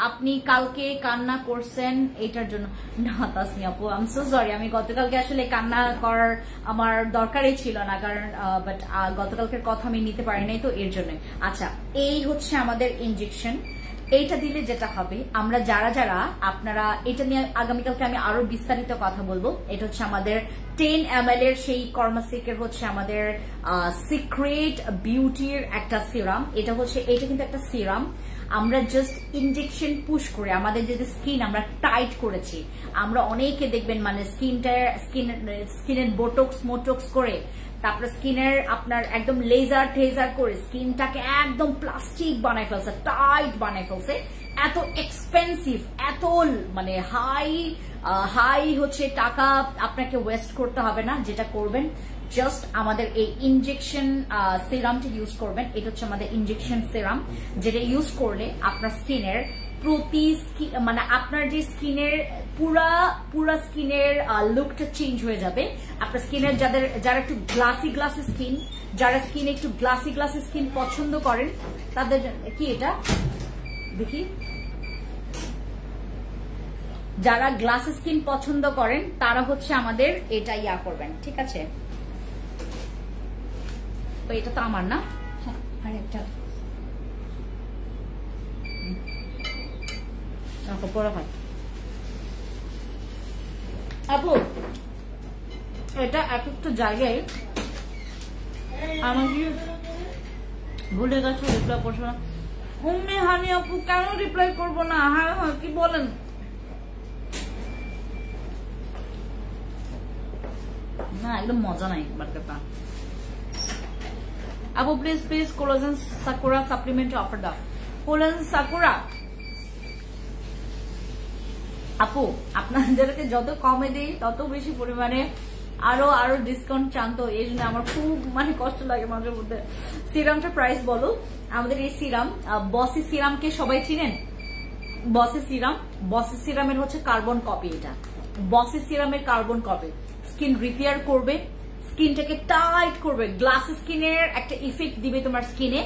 আপনি কালকে কান্না করছেন এটার জন্য না তাসমি আপু, আই এম সো সরি, আমি গতকালকে আসলে কান্না করার আমার দরকারই ছিল না, কারণ বাট গতকালকের কথা আমি নিতে পারি নাই, তো এর জন্য। আচ্ছা এই হচ্ছে আমাদের ইনজেকশন, এইটা দিলে যেটা হবে, আমরা যারা আপনারা এটা নিয়ে আগামীকালকে আমি আরো বিস্তারিত কথা বলবো। এটা হচ্ছে আমাদের 10 ml এর সেই কর্মাসিকের হচ্ছে আমাদের সিক্রেট বিউটির একটা সিরাম। এটা কিন্তু একটা সিরাম, আমরা জাস্ট ইনজেকশন পুশ করে আমাদের যে স্কিন আমরা টাইট করেছি, আমরা অনেকে দেখবেন মানে স্কিনের বোটক্স করে, তারপরে স্কিনের আপনার একদম লেজার টেজার করে স্কিনটাকে একদম প্লাস্টিক বানায় ফেলছে, টাইট বানায় ফেলছে। এত এক্সপেন্সিভ, এত মানে হাই হচ্ছে টাকা আপনাকে ওয়েস্ট করতে হবে না। যেটা করবেন জাস্ট আমাদের এই ইনজেকশন সিরামটা ইউজ করবেন। এটা হচ্ছে আমাদের ইনজেকশন সিরাম, যেটা ইউজ করলে আপনার স্কিনের মানে আপনার যে স্কিনের পুরা স্কিনের লুকটা চেঞ্জ হয়ে যাবে। আপনার স্কিনের যারা একটু গ্লাসি স্কিন, যারা স্কিনে একটু গ্লাসি স্কিন পছন্দ করেন তাদের কি এটা দেখি, যারা গ্লাস স্কিন পছন্দ করেন তারা হচ্ছে আমাদের এটা ইয়া করবেন, ঠিক আছে? তো এটা তো আমার না, আর একটা আপু এটা এক একটা জায়গায় আমাকে ভুলে গেছো রিপ্লাই করছো না। উম্মি হানি আপু কেন রিপ্লাই করবো না? হ্যাঁ হ্যাঁ কি বলেন? না একদম মজা নাই বার্গারটা। আপু please collagen sakura supplement offer দাও। কোলাজেন সাকুরা আপু আপনাদেরকে যত কমে দিই তত বেশি পরিমাণে আরো ডিসকাউন্ট চান, তো এই জন্য আমার খুব মানে কষ্ট লাগে মাঝে মধ্যে। সিরামটা প্রাইস বলো। আমাদের এই সিরাম বসি সিরামকে সবাই চিনেন? বসি সিরামের হচ্ছে কার্বন কপি। এটা বসি সিরামের কার্বন কপি। স্কিন রিপেয়ার করবে, স্কিনটাকে টাইট করবে, গ্লাস স্কিনের একটা ইফেক্ট দিবে তোমার স্কিনে।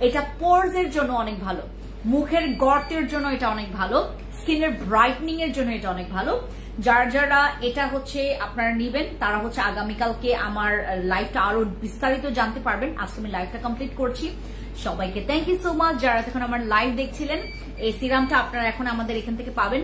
এটা পোরস এর জন্য অনেক ভালো, মুখের গর্তের জন্য এটা অনেক ভালো, স্কিনের ব্রাইটনিং এর জন্য এটা অনেক ভালো। যারা এটা হচ্ছে আপনারা নিবেন তারা হচ্ছে আগামীকালকে আমার লাইভটা আরো বিস্তারিত জানতে পারবেন। আজকে আমি লাইভটা কমপ্লিট করছি। সবাইকে থ্যাংক ইউ সো মাচ যারা এখন আমার লাইভ দেখছিলেন। এই সিরামটা আপনারা এখন আমাদের এখান থেকে পাবেন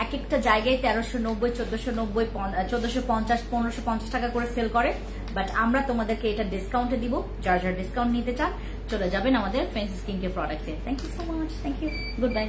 এক একটা জায়গায় 1390, 1490, 1450, 1550 টাকা করে সেল করে, বাট আমরা তোমাদেরকে এটা ডিসকাউন্টে দিব। যারা ডিসকাউন্ট নিতে চান চলে যাবেন আমাদের ফেন্সি স্কিন কেয়ার প্রোডাক্টসে। Thank you so much, thank you, good bye.